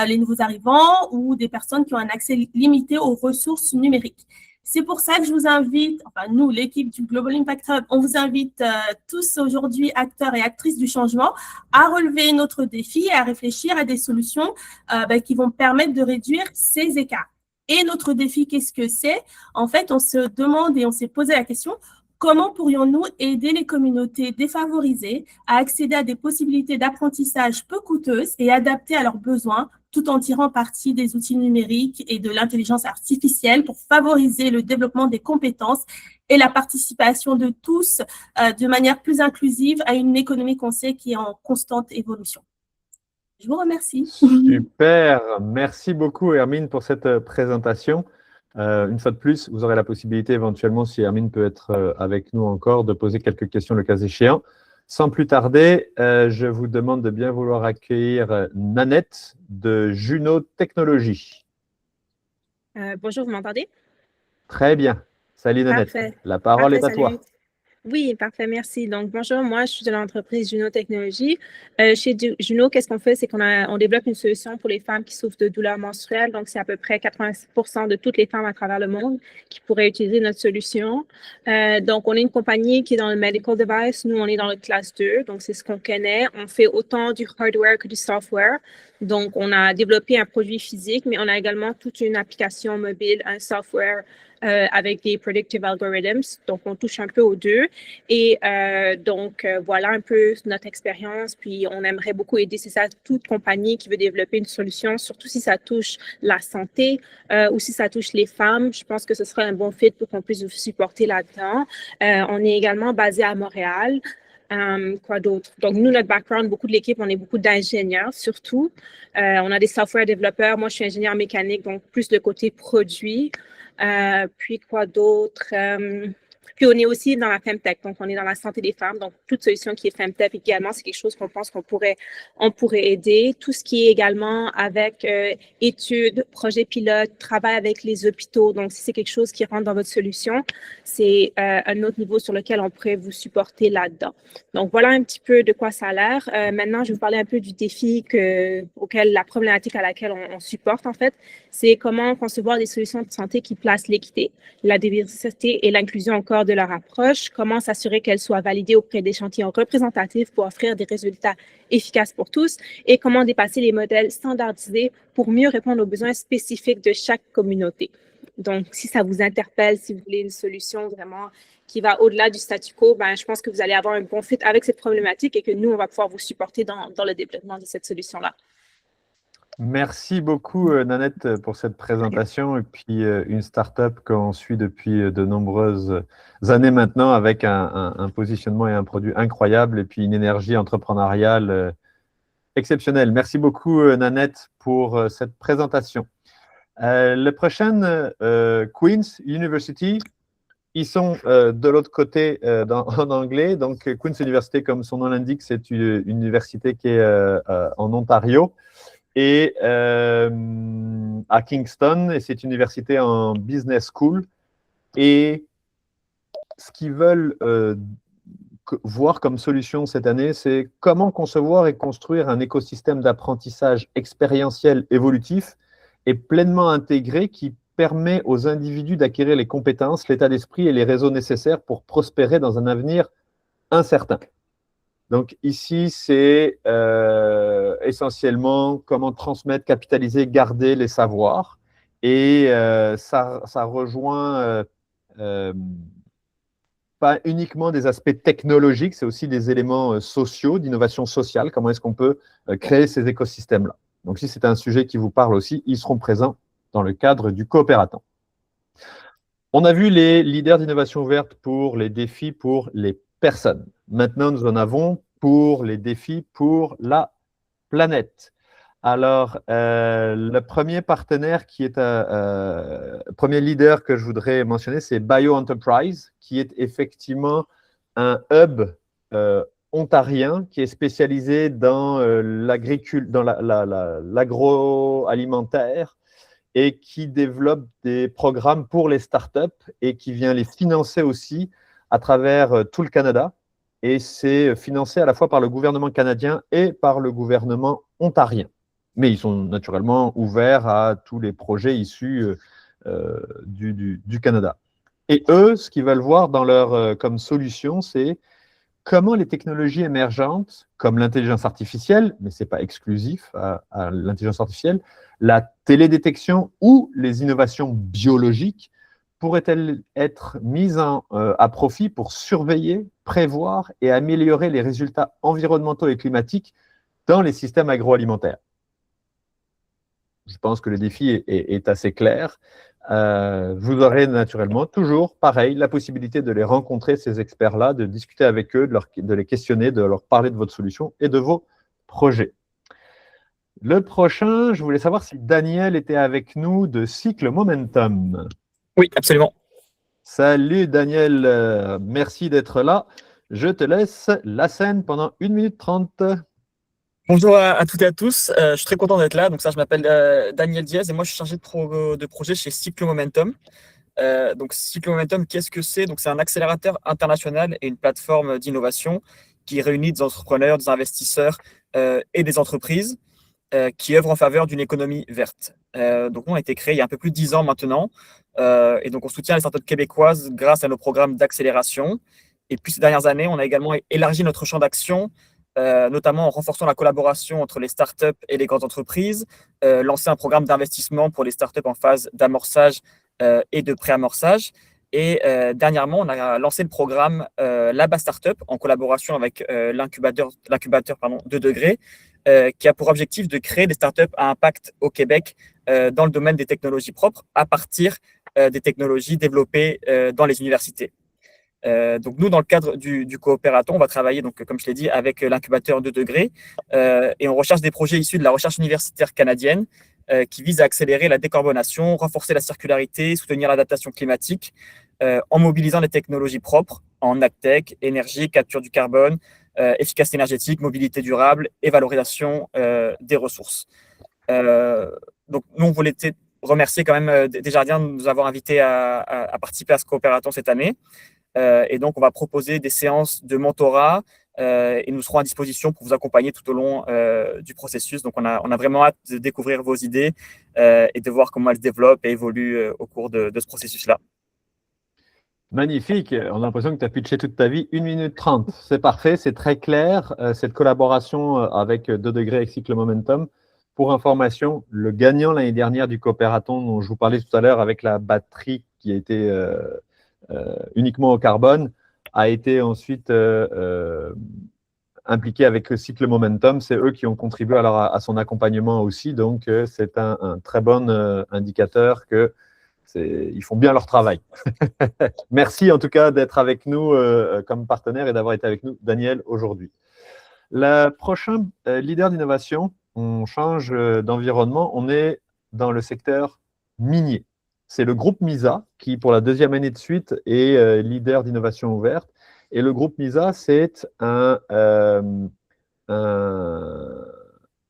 les nouveaux arrivants ou des personnes qui ont un accès limité aux ressources numériques. C'est pour ça que je vous invite, enfin nous, l'équipe du Global Impact Hub, on vous invite tous aujourd'hui, acteurs et actrices du changement, à relever notre défi et à réfléchir à des solutions qui vont permettre de réduire ces écarts. Et notre défi, qu'est-ce que c'est? En fait, on se demande et on s'est posé la question, comment pourrions-nous aider les communautés défavorisées à accéder à des possibilités d'apprentissage peu coûteuses et adaptées à leurs besoins, tout en tirant parti des outils numériques et de l'intelligence artificielle pour favoriser le développement des compétences et la participation de tous de manière plus inclusive à une économie qu'on sait qui est en constante évolution. Je vous remercie. Super, merci beaucoup Hermine pour cette présentation. Une fois de plus, vous aurez la possibilité éventuellement, si Hermine peut être avec nous encore, de poser quelques questions le cas échéant. Sans plus tarder, je vous demande de bien vouloir accueillir Nanette de Juno Technologies. Bonjour, vous m'entendez? Très bien. Salut Nanette. Parfait. La parole est à toi. Oui, parfait, merci. Donc, bonjour, moi, je suis de l'entreprise Juno Technologies. Chez Juno, qu'est-ce qu'on fait? C'est qu'on développe une solution pour les femmes qui souffrent de douleurs menstruelles. Donc, c'est à peu près 80% de toutes les femmes à travers le monde qui pourraient utiliser notre solution. Donc, on est une compagnie qui est dans le medical device. Nous, on est dans le classe 2. Donc, c'est ce qu'on connaît. On fait autant du hardware que du software. Donc, on a développé un produit physique, mais on a également toute une application mobile, un software avec des predictive algorithms. Donc, on touche un peu aux deux. Et voilà un peu notre expérience. Puis, on aimerait beaucoup aider, c'est ça, toute compagnie qui veut développer une solution, surtout si ça touche la santé ou si ça touche les femmes. Je pense que ce serait un bon fit pour qu'on puisse vous supporter là-dedans. On est également basé à Montréal. Quoi d'autre? Donc, nous, notre background, beaucoup de l'équipe, on est beaucoup d'ingénieurs surtout. On a des software développeurs. Moi, je suis ingénieur mécanique, donc plus le côté produit. Puis, quoi d'autre? Puis, on est aussi dans la Femtech, donc on est dans la santé des femmes. Donc, toute solution qui est Femtech également, c'est quelque chose qu'on pense qu'on pourrait aider. Tout ce qui est également avec études, projets pilotes, travail avec les hôpitaux. Donc, si c'est quelque chose qui rentre dans votre solution, c'est un autre niveau sur lequel on pourrait vous supporter là-dedans. Donc, voilà un petit peu de quoi ça a l'air. Maintenant, je vais vous parler un peu du défi la problématique à laquelle on supporte, en fait. C'est comment concevoir des solutions de santé qui placent l'équité, la diversité et l'inclusion au corps de leur approche, comment s'assurer qu'elles soient validées auprès d'échantillons représentatifs pour offrir des résultats efficaces pour tous et comment dépasser les modèles standardisés pour mieux répondre aux besoins spécifiques de chaque communauté. Donc, si ça vous interpelle, si vous voulez une solution vraiment qui va au-delà du statu quo, je pense que vous allez avoir un bon fit avec cette problématique et que nous, on va pouvoir vous supporter dans le développement de cette solution-là. Merci beaucoup, Nanette, pour cette présentation. Et puis, une start-up qu'on suit depuis de nombreuses années maintenant avec un positionnement et un produit incroyable et puis une énergie entrepreneuriale exceptionnelle. Merci beaucoup, Nanette, pour cette présentation. Le prochain, Queen's University, ils sont de l'autre côté en anglais. Donc, Queen's University, comme son nom l'indique, c'est une université qui est en Ontario. Et à Kingston, et c'est une université en business school. Et ce qu'ils veulent voir comme solution cette année, c'est comment concevoir et construire un écosystème d'apprentissage expérientiel évolutif et pleinement intégré qui permet aux individus d'acquérir les compétences, l'état d'esprit et les réseaux nécessaires pour prospérer dans un avenir incertain. Donc ici, c'est essentiellement comment transmettre, capitaliser, garder les savoirs. Et ça rejoint pas uniquement des aspects technologiques, c'est aussi des éléments sociaux, d'innovation sociale. Comment est-ce qu'on peut créer ces écosystèmes-là? Donc si c'est un sujet qui vous parle aussi, ils seront présents dans le cadre du coopératon. On a vu les leaders d'innovation verte pour les défis pour les personnes. Maintenant, nous en avons pour les défis pour la planète. Alors, le premier partenaire qui est premier leader que je voudrais mentionner, c'est BioEnterprise, qui est effectivement un hub ontarien qui est spécialisé dans l'agroalimentaire et qui développe des programmes pour les startups et qui vient les financer aussi à travers tout le Canada. Et c'est financé à la fois par le gouvernement canadien et par le gouvernement ontarien. Mais ils sont naturellement ouverts à tous les projets issus du Canada. Et eux, ce qu'ils veulent voir dans comme solution, c'est comment les technologies émergentes, comme l'intelligence artificielle, mais ce n'est pas exclusif à l'intelligence artificielle, la télédétection ou les innovations biologiques pourraient-elles être mises à profit pour surveiller, prévoir et améliorer les résultats environnementaux et climatiques dans les systèmes agroalimentaires? Je pense que le défi est assez clair. Vous aurez naturellement toujours, pareil, la possibilité de les rencontrer, ces experts-là, de discuter avec eux, de les questionner, de leur parler de votre solution et de vos projets. Le prochain, je voulais savoir si Daniel était avec nous de Cycle Momentum. Oui, absolument. Salut Daniel, merci d'être là. Je te laisse la scène pendant 1 minute 30. Bonjour à toutes et à tous, je suis très content d'être là. Donc ça, je m'appelle Daniel Diaz et moi je suis chargé de projet chez Cycle Momentum. Donc Cycle Momentum, qu'est-ce que c'est? Donc c'est un accélérateur international et une plateforme d'innovation qui réunit des entrepreneurs, des investisseurs et des entreprises qui œuvrent en faveur d'une économie verte. Donc on a été créé il y a un peu plus de 10 ans maintenant et donc on soutient les startups québécoises grâce à nos programmes d'accélération. Et puis ces dernières années, on a également élargi notre champ d'action, notamment en renforçant la collaboration entre les startups et les grandes entreprises, lancer un programme d'investissement pour les startups en phase d'amorçage et de préamorçage. Et dernièrement, on a lancé le programme Laba Startup en collaboration avec l'incubateur 2 degrés, qui a pour objectif de créer des startups à impact au Québec dans le domaine des technologies propres à partir des technologies développées dans les universités. Donc nous, dans le cadre du coopératon, on va travailler, donc, comme je l'ai dit, avec l'incubateur 2 degrés et on recherche des projets issus de la recherche universitaire canadienne qui visent à accélérer la décarbonation, renforcer la circularité, soutenir l'adaptation climatique en mobilisant les technologies propres en agtech, énergie, capture du carbone, efficacité énergétique, mobilité durable et valorisation des ressources. Donc nous, on voulait remercier quand même Desjardins de nous avoir invités à participer à ce coopératon cette année. Et donc, on va proposer des séances de mentorat et nous serons à disposition pour vous accompagner tout au long du processus. Donc, on a vraiment hâte de découvrir vos idées et de voir comment elles se développent et évoluent au cours de ce processus-là. Magnifique. On a l'impression que tu as pitché toute ta vie, 1 minute 30. C'est parfait, c'est très clair. Cette collaboration avec 2 degrés et Cycle Momentum. Pour information, le gagnant l'année dernière du coopératon dont je vous parlais tout à l'heure avec la batterie qui a été uniquement au carbone, a été ensuite impliqué avec le Cycle Momentum. C'est eux qui ont contribué à son accompagnement aussi. Donc, c'est un très bon indicateur qu'ils font bien leur travail. Merci en tout cas d'être avec nous comme partenaire et d'avoir été avec nous, Daniel, aujourd'hui. Le prochain leader d'innovation, on change d'environnement. On est dans le secteur minier. C'est le groupe MISA qui, pour la 2e année de suite, est leader d'innovation ouverte. Et le groupe MISA, c'est une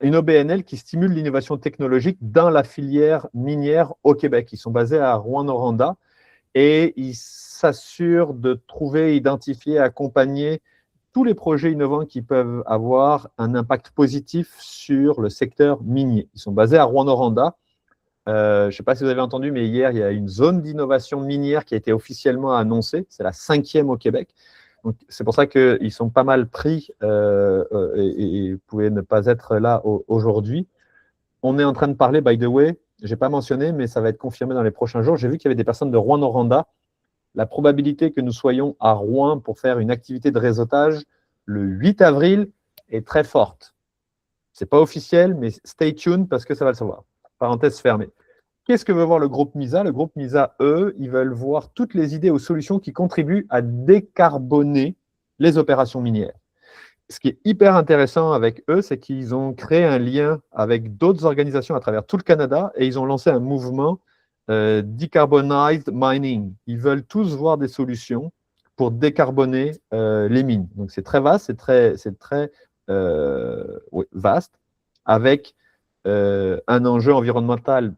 OBNL qui stimule l'innovation technologique dans la filière minière au Québec. Ils sont basés à Rouyn-Noranda et ils s'assurent de trouver, identifier, accompagner tous les projets innovants qui peuvent avoir un impact positif sur le secteur minier. Ils sont basés à Rouyn-Noranda. Je ne sais pas si vous avez entendu, mais hier, il y a une zone d'innovation minière qui a été officiellement annoncée. C'est la 5e au Québec. Donc, c'est pour ça qu'ils sont pas mal pris et vous pouvez ne pas être là aujourd'hui. On est en train de parler, by the way, je n'ai pas mentionné, mais ça va être confirmé dans les prochains jours. J'ai vu qu'il y avait des personnes de Rouyn-Noranda. La probabilité que nous soyons à Rouen pour faire une activité de réseautage le 8 avril est très forte. Ce n'est pas officiel, mais stay tuned parce que ça va le savoir. Parenthèse fermée. Qu'est-ce que veut voir le groupe MISA? Le groupe MISA, eux, ils veulent voir toutes les idées ou solutions qui contribuent à décarboner les opérations minières. Ce qui est hyper intéressant avec eux, c'est qu'ils ont créé un lien avec d'autres organisations à travers tout le Canada et ils ont lancé un mouvement Decarbonized Mining. Ils veulent tous voir des solutions pour décarboner les mines. Donc, c'est très vaste, c'est très vaste, avec un enjeu environnemental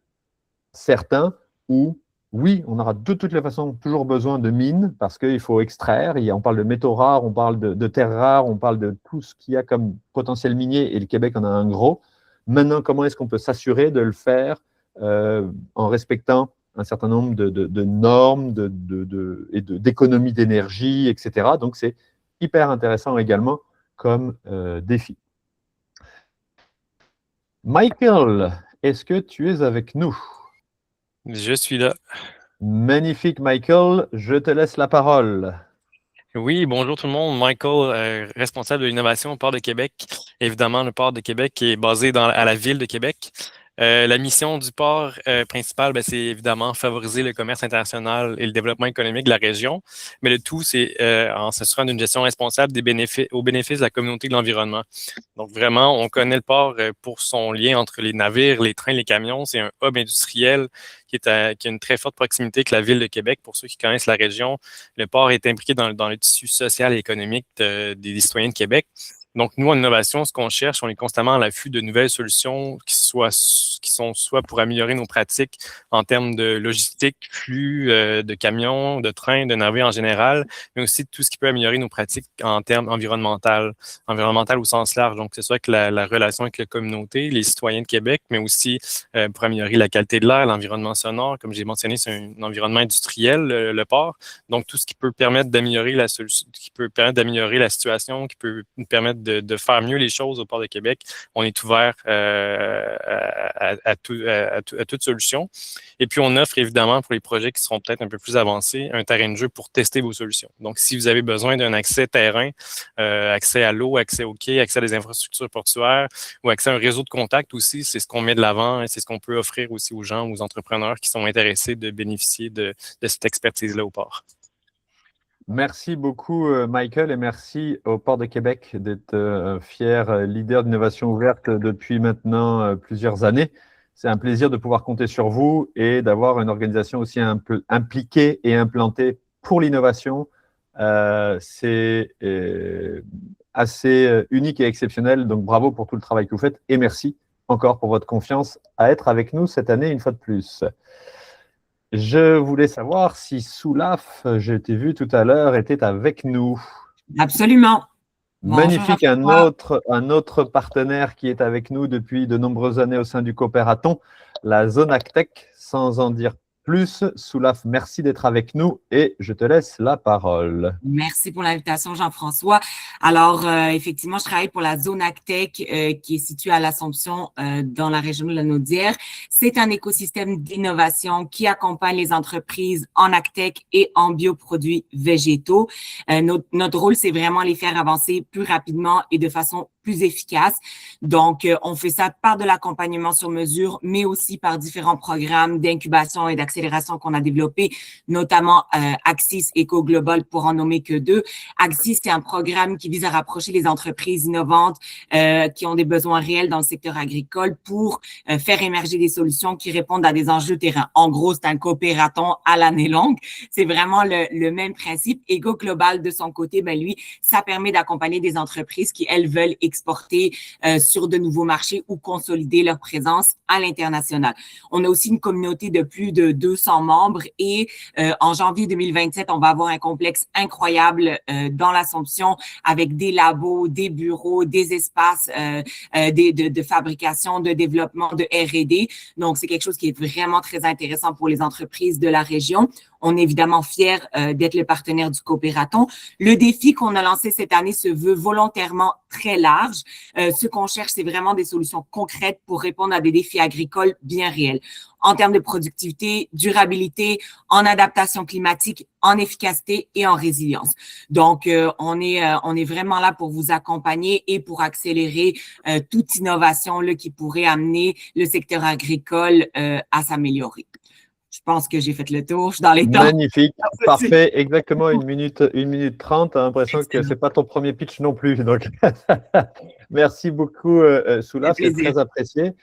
certain où, oui, on aura de toutes les façons toujours besoin de mines parce qu'il faut extraire. On parle de métaux rares, on parle de terres rares, on parle de tout ce qu'il y a comme potentiel minier et le Québec en a un gros. Maintenant, comment est-ce qu'on peut s'assurer de le faire en respectant un certain nombre de normes et d'économie d'énergie, etc. Donc, c'est hyper intéressant également comme défi. Michael, est-ce que tu es avec nous? Je suis là. Magnifique, Michael. Je te laisse la parole. Oui, bonjour tout le monde. Michael, responsable de l'innovation au Port de Québec. Évidemment, le Port de Québec est basé à la ville de Québec. La mission du port principal, c'est évidemment favoriser le commerce international et le développement économique de la région, mais le tout, c'est en s'assurant d'une gestion responsable au bénéfice de la communauté de l'environnement. Donc vraiment, on connaît le port pour son lien entre les navires, les trains, les camions. C'est un hub industriel qui a une très forte proximité avec la ville de Québec. Pour ceux qui connaissent la région, le port est impliqué dans le tissu social et économique des citoyens de Québec. Donc, nous, en innovation, ce qu'on cherche, on est constamment à l'affût de nouvelles solutions qui sont soit pour améliorer nos pratiques en termes de logistique, flux de camions, de trains, de navires en général, mais aussi tout ce qui peut améliorer nos pratiques en termes environnemental au sens large. Donc, c'est soit que la relation avec la communauté, les citoyens de Québec, mais aussi pour améliorer la qualité de l'air, l'environnement sonore. Comme j'ai mentionné, c'est un environnement industriel, le port. Donc, tout ce qui peut permettre d'améliorer la situation, qui peut nous permettre de faire mieux les choses au Port de Québec, on est ouvert à toute solution. Et puis, on offre évidemment pour les projets qui seront peut-être un peu plus avancés, un terrain de jeu pour tester vos solutions. Donc, si vous avez besoin d'un accès terrain, accès à l'eau, accès au quai, accès à des infrastructures portuaires ou accès à un réseau de contacts aussi, c'est ce qu'on met de l'avant et c'est ce qu'on peut offrir aussi aux gens, aux entrepreneurs qui sont intéressés de bénéficier de cette expertise-là au port. Merci beaucoup, Michael, et merci au Port de Québec d'être fier leader d'innovation ouverte depuis maintenant plusieurs années. C'est un plaisir de pouvoir compter sur vous et d'avoir une organisation aussi un peu impliquée et implantée pour l'innovation. C'est assez unique et exceptionnel, donc bravo pour tout le travail que vous faites et merci encore pour votre confiance à être avec nous cette année une fois de plus. Je voulais savoir si Soulaf, je t'ai vu tout à l'heure, était avec nous. Absolument. Magnifique, un autre partenaire qui est avec nous depuis de nombreuses années au sein du Coopératon, la Zonactech. Sans en dire plus, Soulaf, merci d'être avec nous et je te laisse la parole. Merci pour l'invitation, Jean-François. Alors, effectivement, je travaille pour la Zonactech qui est située à l'Assomption dans la région de la Naudière. C'est un écosystème d'innovation qui accompagne les entreprises en agtech et en bioproduits végétaux. Notre rôle, c'est vraiment les faire avancer plus rapidement et de façon plus efficace. Donc, on fait ça par de l'accompagnement sur mesure, mais aussi par différents programmes d'incubation et d'accélération qu'on a développés, notamment Axis Eco Global pour en nommer que deux. Axis, c'est un programme qui vise à rapprocher les entreprises innovantes qui ont des besoins réels dans le secteur agricole pour faire émerger des solutions qui répondent à des enjeux terrain. En gros, c'est un coopératon à l'année longue. C'est vraiment le même principe. Eco Global, de son côté, ben lui, ça permet d'accompagner des entreprises qui, elles, veulent exporter sur de nouveaux marchés ou consolider leur présence à l'international. On a aussi une communauté de plus de 200 membres et en janvier 2027, on va avoir un complexe incroyable dans l'Assomption avec des labos, des bureaux, des espaces de fabrication, de développement, de R&D. Donc, c'est quelque chose qui est vraiment très intéressant pour les entreprises de la région. On est évidemment fiers d'être le partenaire du Coopératon. Le défi qu'on a lancé cette année se veut volontairement très large. Ce qu'on cherche, c'est vraiment des solutions concrètes pour répondre à des défis agricoles bien réels en termes de productivité, durabilité, en adaptation climatique, en efficacité et en résilience. Donc, on est vraiment là pour vous accompagner et pour accélérer toute innovation là, qui pourrait amener le secteur agricole à s'améliorer. Je pense que j'ai fait le tour. Je suis dans les temps. Magnifique, parfait, exactement 1 minute 30. Tu as l'impression que ce n'est pas ton premier pitch non plus. Donc, merci beaucoup, Soulaf, c'est très apprécié.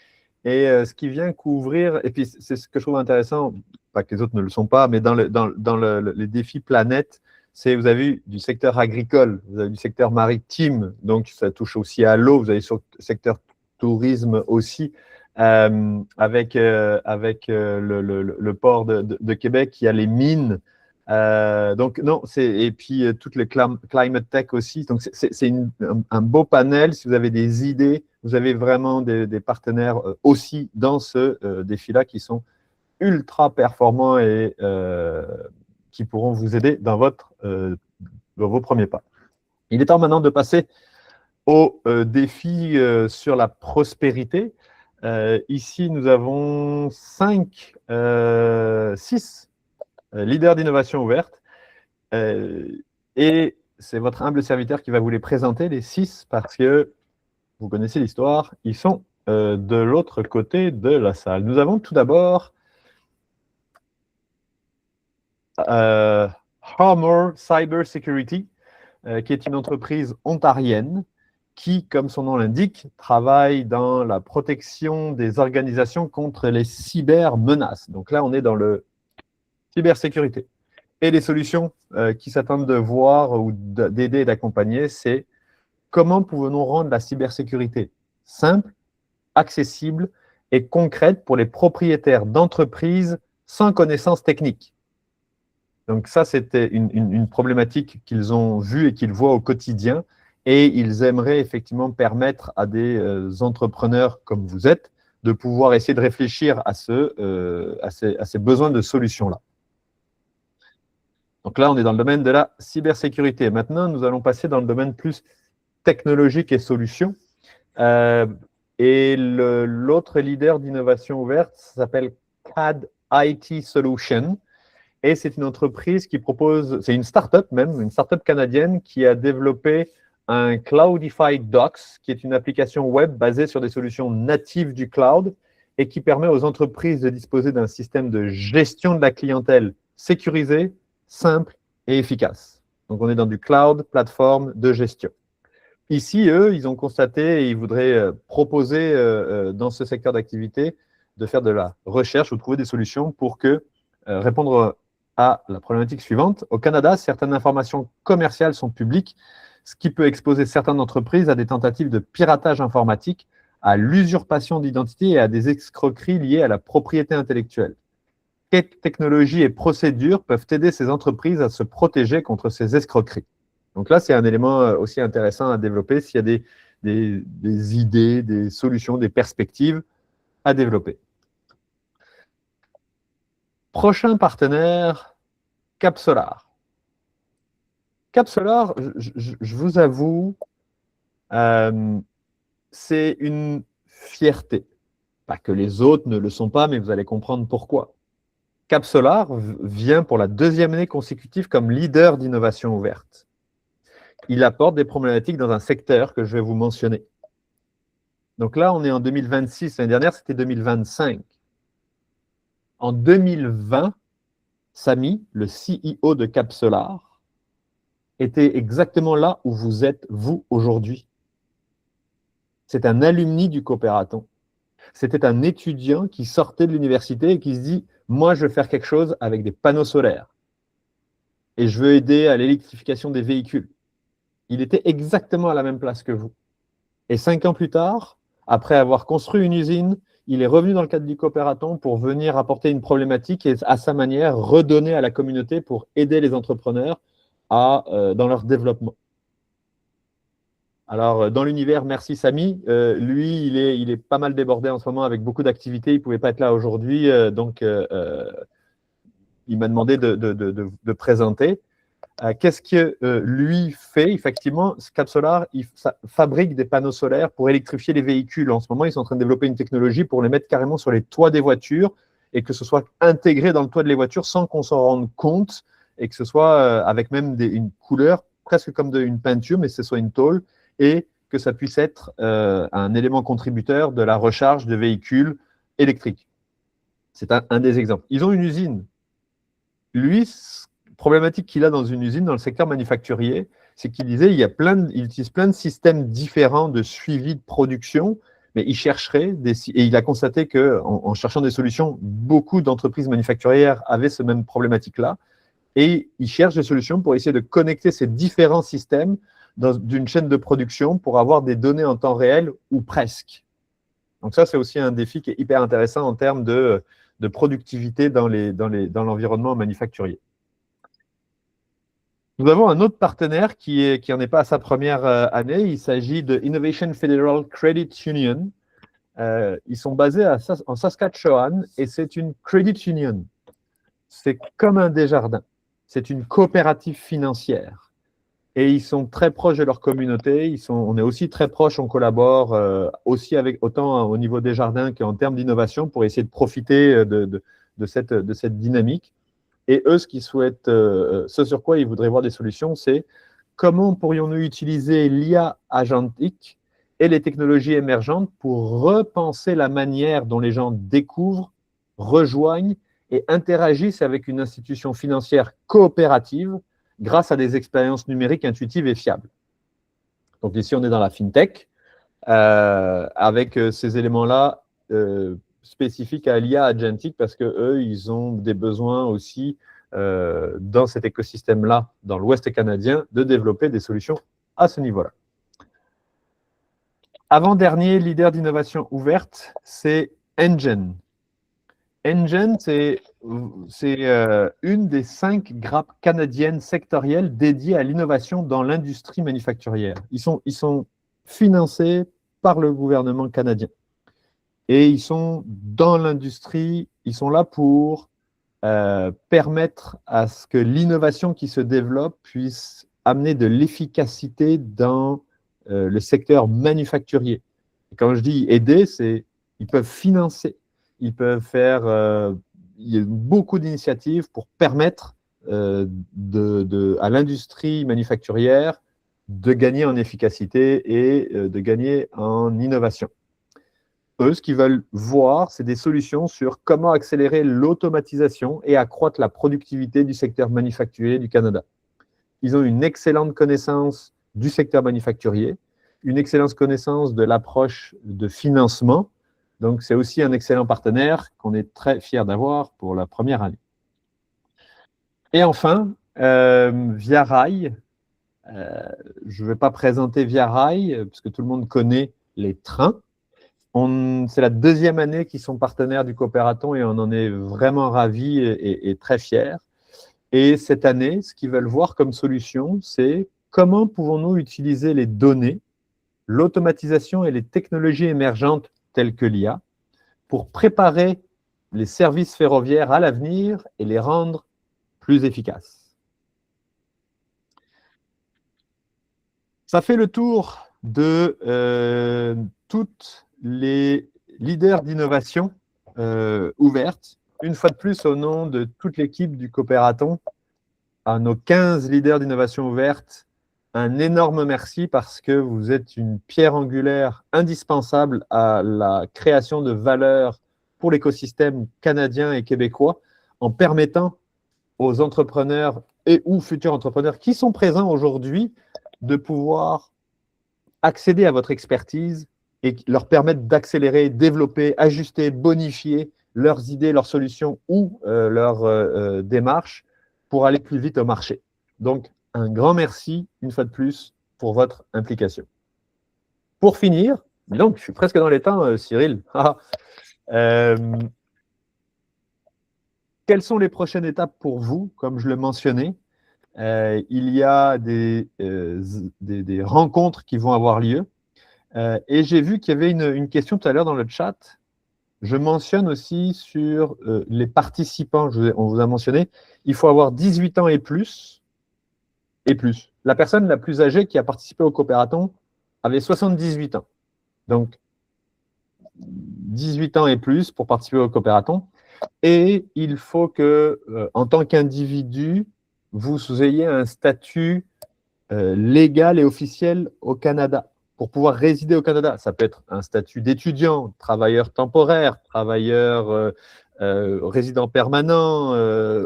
Et ce qui vient couvrir, et puis c'est ce que je trouve intéressant, pas que les autres ne le sont pas, mais dans les défis planète, c'est, vous avez eu du secteur agricole, vous avez du secteur maritime, donc ça touche aussi à l'eau, vous avez sur le secteur tourisme aussi, avec le port de Québec, qui a les mines. Donc, non, et puis toutes les climate tech aussi. Donc, c'est un beau panel. Si vous avez des idées, vous avez vraiment des partenaires aussi dans ce défi-là qui sont ultra performants et qui pourront vous aider dans vos premiers pas. Il est temps maintenant de passer au défi sur la prospérité. Ici, nous avons 6 leaders d'innovation ouverte. Et c'est votre humble serviteur qui va vous les présenter, les 6, parce que vous connaissez l'histoire, ils sont de l'autre côté de la salle. Nous avons tout d'abord Harmor Cyber Security, qui est une entreprise ontarienne qui, comme son nom l'indique, travaille dans la protection des organisations contre les cybermenaces. Donc là, on est dans le cybersécurité. Et les solutions qui s'attendent de voir ou d'aider et d'accompagner, c'est comment pouvons-nous rendre la cybersécurité simple, accessible et concrète pour les propriétaires d'entreprises sans connaissances techniques. Donc ça, c'était une problématique qu'ils ont vue et qu'ils voient au quotidien. Et ils aimeraient effectivement permettre à des entrepreneurs comme vous êtes de pouvoir essayer de réfléchir à ces besoins de solutions-là. Donc là, on est dans le domaine de la cybersécurité. Maintenant, nous allons passer dans le domaine plus technologiques et solutions. Et l'autre leader d'innovation ouverte s'appelle CAD IT Solution. Et c'est une entreprise qui propose, c'est une start-up même, une start-up canadienne qui a développé un Cloudified Docs, qui est une application web basée sur des solutions natives du cloud et qui permet aux entreprises de disposer d'un système de gestion de la clientèle sécurisé, simple et efficace. Donc, on est dans du cloud, plateforme de gestion. Ici, eux, ils ont constaté et ils voudraient proposer dans ce secteur d'activité de faire de la recherche ou trouver des solutions pour répondre à la problématique suivante. Au Canada, certaines informations commerciales sont publiques, ce qui peut exposer certaines entreprises à des tentatives de piratage informatique, à l'usurpation d'identité et à des escroqueries liées à la propriété intellectuelle. Quelles technologies et procédures peuvent aider ces entreprises à se protéger contre ces escroqueries? Donc là, c'est un élément aussi intéressant à développer s'il y a des idées, des solutions, des perspectives à développer. Prochain partenaire, Capsolar. Capsolar, je vous avoue, c'est une fierté. Pas que les autres ne le sont pas, mais vous allez comprendre pourquoi. Capsolar vient pour la 2e année consécutive comme leader d'innovation ouverte. Il apporte des problématiques dans un secteur que je vais vous mentionner. Donc là, on est en 2026. L'année dernière, c'était 2025. En 2020, Samy, le CEO de Capsolar, était exactement là où vous êtes, vous, aujourd'hui. C'est un alumni du Coopératon. C'était un étudiant qui sortait de l'université et qui se dit « Moi, je veux faire quelque chose avec des panneaux solaires. Et je veux aider à l'électrification des véhicules. » Il était exactement à la même place que vous. Et 5 ans plus tard, après avoir construit une usine, il est revenu dans le cadre du Coopératon pour venir apporter une problématique et, à sa manière, redonner à la communauté pour aider les entrepreneurs dans leur développement. Alors, dans l'univers, merci Samy. Lui, il est pas mal débordé en ce moment avec beaucoup d'activités. Il ne pouvait pas être là aujourd'hui, donc il m'a demandé de présenter. Qu'est-ce que lui fait? Effectivement, Capsolar, il fabrique des panneaux solaires pour électrifier les véhicules. En ce moment, ils sont en train de développer une technologie pour les mettre carrément sur les toits des voitures et que ce soit intégré dans le toit des voitures sans qu'on s'en rende compte et que ce soit avec même une couleur presque comme une peinture, mais que ce soit une tôle et que ça puisse être un élément contributeur de la recharge de véhicules électriques. C'est un des exemples. Ils ont une usine. Lui, problématique qu'il a dans une usine, dans le secteur manufacturier, c'est qu'il disait il utilise plein de systèmes différents de suivi de production, mais il chercherait et il a constaté qu'en cherchant des solutions, beaucoup d'entreprises manufacturières avaient ce même problématique-là, et il cherche des solutions pour essayer de connecter ces différents systèmes d'une chaîne de production pour avoir des données en temps réel ou presque. Donc ça, c'est aussi un défi qui est hyper intéressant en termes de productivité dans l'environnement manufacturier. Nous avons un autre partenaire qui n'en est pas à sa première année. Il s'agit de Innovation Federal Credit Union. Ils sont basés en Saskatchewan et c'est une credit union. C'est comme un Desjardins. C'est une coopérative financière. Et ils sont très proches de leur communauté. On est aussi très proches, on collabore aussi autant au niveau Desjardins qu'en termes d'innovation pour essayer de profiter de cette dynamique. Et eux, ce qu'ils souhaitent, ce sur quoi ils voudraient voir des solutions, c'est comment pourrions-nous utiliser l'IA agentique et les technologies émergentes pour repenser la manière dont les gens découvrent, rejoignent et interagissent avec une institution financière coopérative grâce à des expériences numériques intuitives et fiables. Donc ici, on est dans la FinTech, avec ces éléments-là spécifiques à l'IA agentique parce qu'eux, ils ont des besoins aussi dans cet écosystème-là, dans l'Ouest canadien, de développer des solutions à ce niveau-là. Avant-dernier leader d'innovation ouverte, c'est Engen. Engen, c'est une des 5 grappes canadiennes sectorielles dédiées à l'innovation dans l'industrie manufacturière. Ils sont financés par le gouvernement canadien. Et ils sont dans l'industrie, ils sont là pour permettre à ce que l'innovation qui se développe puisse amener de l'efficacité dans le secteur manufacturier. Et quand je dis aider, c'est ils peuvent financer, ils peuvent faire il y a beaucoup d'initiatives pour permettre à l'industrie manufacturière de gagner en efficacité et de gagner en innovation. Eux, ce qu'ils veulent voir, c'est des solutions sur comment accélérer l'automatisation et accroître la productivité du secteur manufacturier du Canada. Ils ont une excellente connaissance du secteur manufacturier, une excellente connaissance de l'approche de financement. Donc, c'est aussi un excellent partenaire qu'on est très fiers d'avoir pour la première année. Et enfin, Via Rail. Je ne vais pas présenter Via Rail, parce que tout le monde connaît les trains. C'est la deuxième année qu'ils sont partenaires du Coopératon et on en est vraiment ravis et très fiers. Et cette année, ce qu'ils veulent voir comme solution, c'est comment pouvons-nous utiliser les données, l'automatisation et les technologies émergentes telles que l'IA pour préparer les services ferroviaires à l'avenir et les rendre plus efficaces. Ça fait le tour de toutes les leaders d'innovation ouvertes. Une fois de plus, au nom de toute l'équipe du Coopératon, à nos 15 leaders d'innovation ouverte, un énorme merci parce que vous êtes une pierre angulaire indispensable à la création de valeur pour l'écosystème canadien et québécois en permettant aux entrepreneurs et ou futurs entrepreneurs qui sont présents aujourd'hui de pouvoir accéder à votre expertise et leur permettre d'accélérer, développer, ajuster, bonifier leurs idées, leurs solutions ou leurs démarches pour aller plus vite au marché. Donc, un grand merci, une fois de plus, pour votre implication. Pour finir, donc, je suis presque dans les temps, Cyril. Quelles sont les prochaines étapes pour vous, comme je le mentionnais? Il y a des rencontres qui vont avoir lieu. Et j'ai vu qu'il y avait une question tout à l'heure dans le chat. Je mentionne aussi sur les participants, on vous a mentionné, il faut avoir 18 ans et plus. La personne la plus âgée qui a participé au Coopératon avait 78 ans. Donc, 18 ans et plus pour participer au Coopératon. Et il faut que, en tant qu'individu, vous ayez un statut légal et officiel au Canada pour pouvoir résider au Canada. Ça peut être un statut d'étudiant, travailleur temporaire, travailleur résident permanent,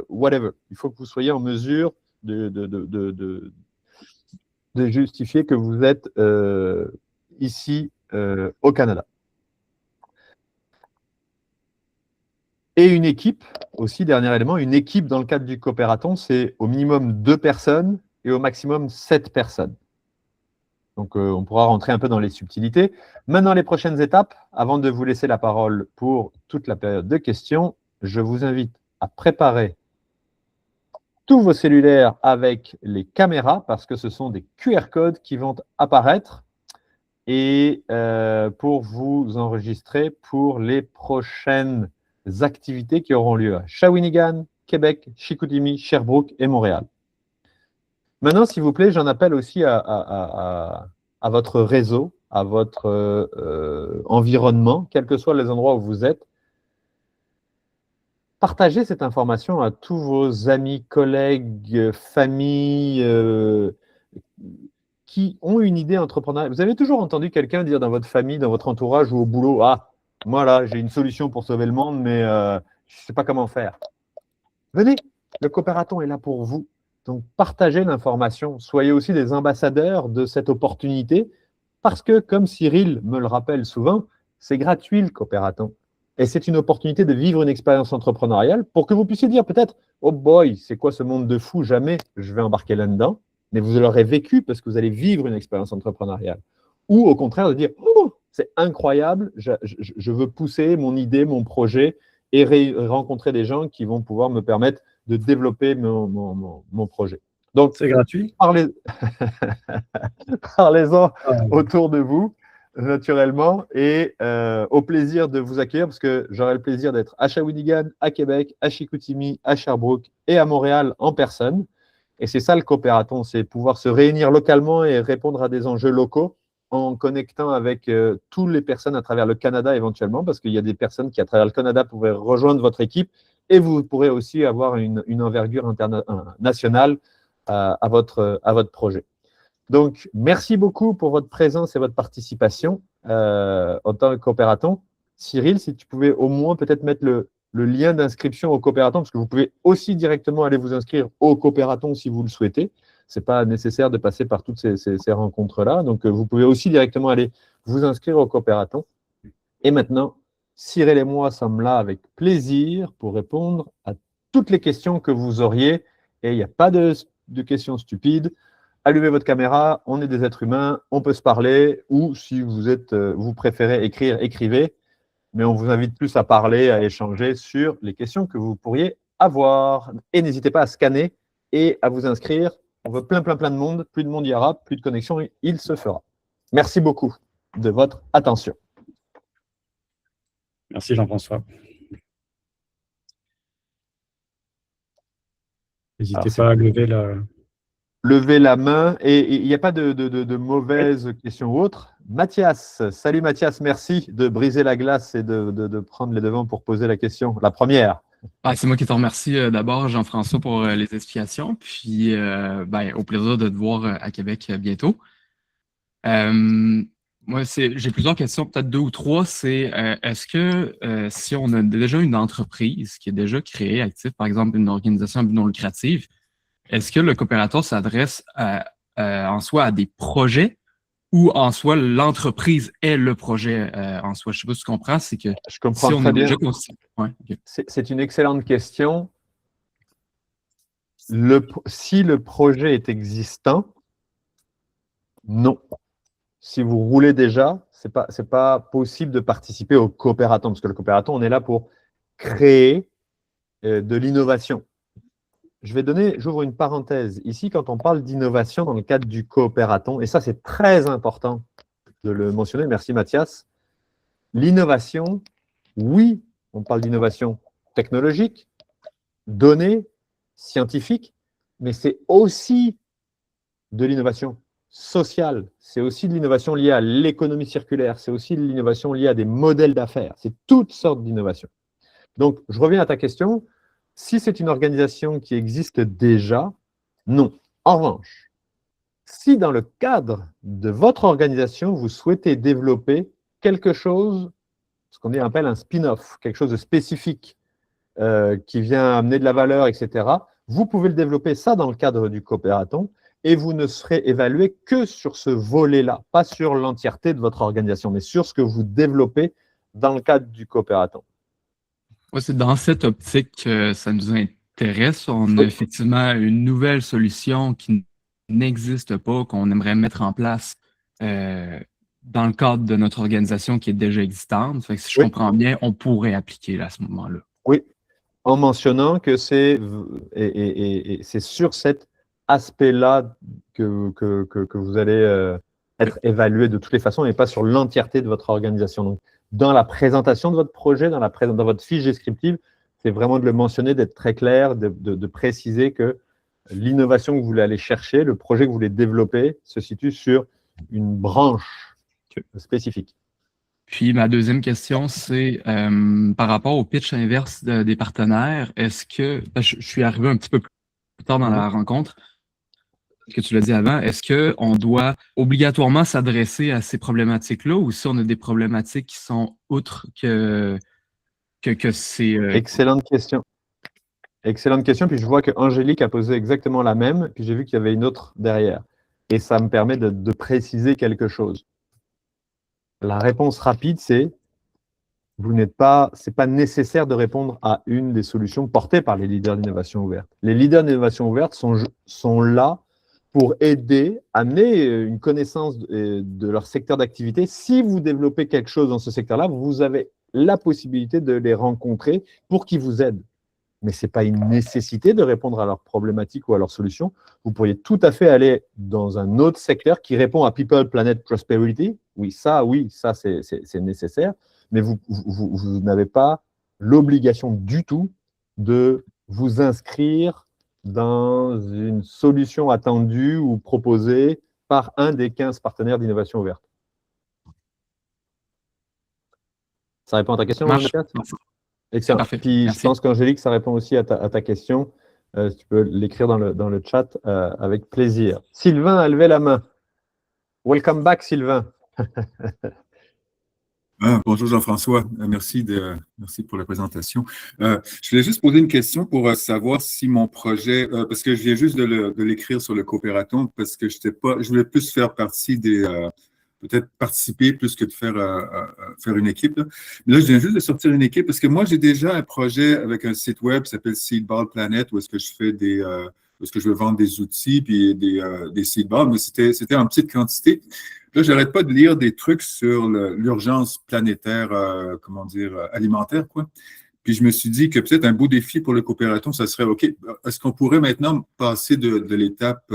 whatever. Il faut que vous soyez en mesure de justifier que vous êtes ici au Canada. Et une équipe, aussi, dernier élément, une équipe dans le cadre du Coopératon, c'est au minimum 2 personnes et au maximum 7 personnes. Donc, on pourra rentrer un peu dans les subtilités. Maintenant, les prochaines étapes, avant de vous laisser la parole pour toute la période de questions, je vous invite à préparer tous vos cellulaires avec les caméras, parce que ce sont des QR codes qui vont apparaître et pour vous enregistrer pour les prochaines activités qui auront lieu à Shawinigan, Québec, Chicoutimi, Sherbrooke et Montréal. Maintenant, s'il vous plaît, j'en appelle aussi à votre réseau, à votre environnement, quels que soient les endroits où vous êtes. Partagez cette information à tous vos amis, collègues, familles qui ont une idée entrepreneuriale. Vous avez toujours entendu quelqu'un dire dans votre famille, dans votre entourage ou au boulot, « Ah, moi là, j'ai une solution pour sauver le monde, mais je ne sais pas comment faire. » Venez, le Coopératon est là pour vous. Donc, partagez l'information. Soyez aussi des ambassadeurs de cette opportunité parce que, comme Cyril me le rappelle souvent, c'est gratuit le Coopératon. Et c'est une opportunité de vivre une expérience entrepreneuriale pour que vous puissiez dire peut-être « Oh boy, c'est quoi ce monde de fou? Jamais je vais embarquer là-dedans. » Mais vous l'aurez vécu parce que vous allez vivre une expérience entrepreneuriale. Ou au contraire de dire « Oh, c'est incroyable, je veux pousser mon idée, mon projet et rencontrer des gens qui vont pouvoir me permettre de développer mon projet. » Donc, c'est gratuit. Parlez-en autour de vous, naturellement, et au plaisir de vous accueillir, parce que j'aurai le plaisir d'être à Shawinigan, à Québec, à Chicoutimi, à Sherbrooke et à Montréal en personne. Et c'est ça le Coopératon, c'est pouvoir se réunir localement et répondre à des enjeux locaux en connectant avec toutes les personnes à travers le Canada éventuellement, parce qu'il y a des personnes qui, à travers le Canada, pourraient rejoindre votre équipe et vous pourrez aussi avoir une envergure nationale à votre projet. Donc, merci beaucoup pour votre présence et votre participation en tant que coopératon. Cyril, si tu pouvais au moins peut-être mettre le lien d'inscription au coopératon, parce que vous pouvez aussi directement aller vous inscrire au coopératon si vous le souhaitez. Ce n'est pas nécessaire de passer par toutes ces rencontres-là. Donc, vous pouvez aussi directement aller vous inscrire au coopératon. Et maintenant, Cyril et moi sommes là avec plaisir pour répondre à toutes les questions que vous auriez. Et il n'y a pas de questions stupides. Allumez votre caméra, on est des êtres humains, on peut se parler, ou si vous préférez écrire, écrivez. Mais on vous invite plus à parler, à échanger sur les questions que vous pourriez avoir. Et n'hésitez pas à scanner et à vous inscrire. On veut plein de monde. Plus de monde y aura, plus de connexion, il se fera. Merci beaucoup de votre attention. Merci Jean-François. N'hésitez pas à lever la main. Et il n'y a pas de mauvaises questions ou autres. Mathias, salut Mathias, merci de briser la glace et de prendre les devants pour poser la question. La première. C'est moi qui te remercie d'abord, Jean-François, pour les explications. Puis, au plaisir de te voir à Québec bientôt. Moi, j'ai plusieurs questions, peut-être 2 ou 3. C'est est-ce que si on a déjà une entreprise qui est déjà créée, active, par exemple une organisation à but non lucratif, est-ce que le coopérateur s'adresse en soi à des projets ou en soi l'entreprise est le projet en soi? Je ne sais pas si tu comprends, c'est que je comprends si on très est bien. déjà constitué. Ouais, okay. C'est une excellente question. Si le projet est existant, non. Si vous roulez déjà, ce n'est pas possible de participer au coopératon, parce que le coopératon, on est là pour créer de l'innovation. J'ouvre une parenthèse. Ici, quand on parle d'innovation dans le cadre du coopératon, et ça, c'est très important de le mentionner, merci Mathias, l'innovation, oui, on parle d'innovation technologique, donnée, scientifique, mais c'est aussi de l'innovation sociale, c'est aussi de l'innovation liée à l'économie circulaire, c'est aussi de l'innovation liée à des modèles d'affaires, c'est toutes sortes d'innovations. Donc, je reviens à ta question. Si c'est une organisation qui existe déjà, non. En revanche, si dans le cadre de votre organisation, vous souhaitez développer quelque chose, ce qu'on appelle un spin-off, quelque chose de spécifique qui vient amener de la valeur, etc., vous pouvez le développer ça dans le cadre du coopératon et vous ne serez évalué que sur ce volet-là, pas sur l'entièreté de votre organisation, mais sur ce que vous développez dans le cadre du coopératon. Ouais, c'est dans cette optique que ça nous intéresse. On a effectivement une nouvelle solution qui n'existe pas, qu'on aimerait mettre en place dans le cadre de notre organisation qui est déjà existante. Fait que si je comprends bien, on pourrait appliquer là, à ce moment-là. Oui, en mentionnant que c'est sur cet aspect-là que vous allez être évalué de toutes les façons et pas sur l'entièreté de votre organisation. Donc, dans la présentation de votre projet, dans votre fiche descriptive, c'est vraiment de le mentionner, d'être très clair, de préciser que l'innovation que vous voulez aller chercher, le projet que vous voulez développer, se situe sur une branche spécifique. Puis ma deuxième question, c'est par rapport au pitch inverse des partenaires, est-ce que, je suis arrivé un petit peu plus tard dans la rencontre, que tu l'as dit avant, est-ce qu'on doit obligatoirement s'adresser à ces problématiques-là ou si on a des problématiques qui sont outre que c'est… Excellente question. Excellente question. Puis je vois que Angélique a posé exactement la même, puis j'ai vu qu'il y avait une autre derrière. Et ça me permet de préciser quelque chose. La réponse rapide, c'est c'est pas nécessaire de répondre à une des solutions portées par les leaders d'innovation ouverte. Les leaders d'innovation ouverte sont là pour aider, amener une connaissance de leur secteur d'activité. Si vous développez quelque chose dans ce secteur-là, vous avez la possibilité de les rencontrer pour qu'ils vous aident. Mais ce n'est pas une nécessité de répondre à leurs problématiques ou à leurs solutions. Vous pourriez tout à fait aller dans un autre secteur qui répond à People, Planet, Prosperity. Oui, ça c'est nécessaire. Mais vous n'avez pas l'obligation du tout de vous inscrire dans une solution attendue ou proposée par un des 15 partenaires d'innovation ouverte. Ça répond à ta question, Marche. Mathias? Excellent. Parfait. Puis Merci. je pense qu'Angélique, ça répond aussi à ta question. Si tu peux l'écrire dans le chat avec plaisir. Sylvain a levé la main. Welcome back, Sylvain. Bonjour Jean-François, merci pour la présentation. Je voulais juste poser une question pour savoir si mon projet, parce que je viens juste de l'écrire sur le coopératon, parce que je voulais plus faire partie peut-être participer plus que de faire une équipe. Là. Mais là, je viens juste de sortir une équipe parce que moi, j'ai déjà un projet avec un site web qui s'appelle Seedball Planet où est-ce que je fais où est-ce que je veux vendre des outils puis des seedballs, mais c'était en petite quantité. Là, j'arrête pas de lire des trucs sur l'urgence planétaire, alimentaire, quoi. Puis je me suis dit que peut-être un beau défi pour le coopératon, ça serait, OK, est-ce qu'on pourrait maintenant passer de l'étape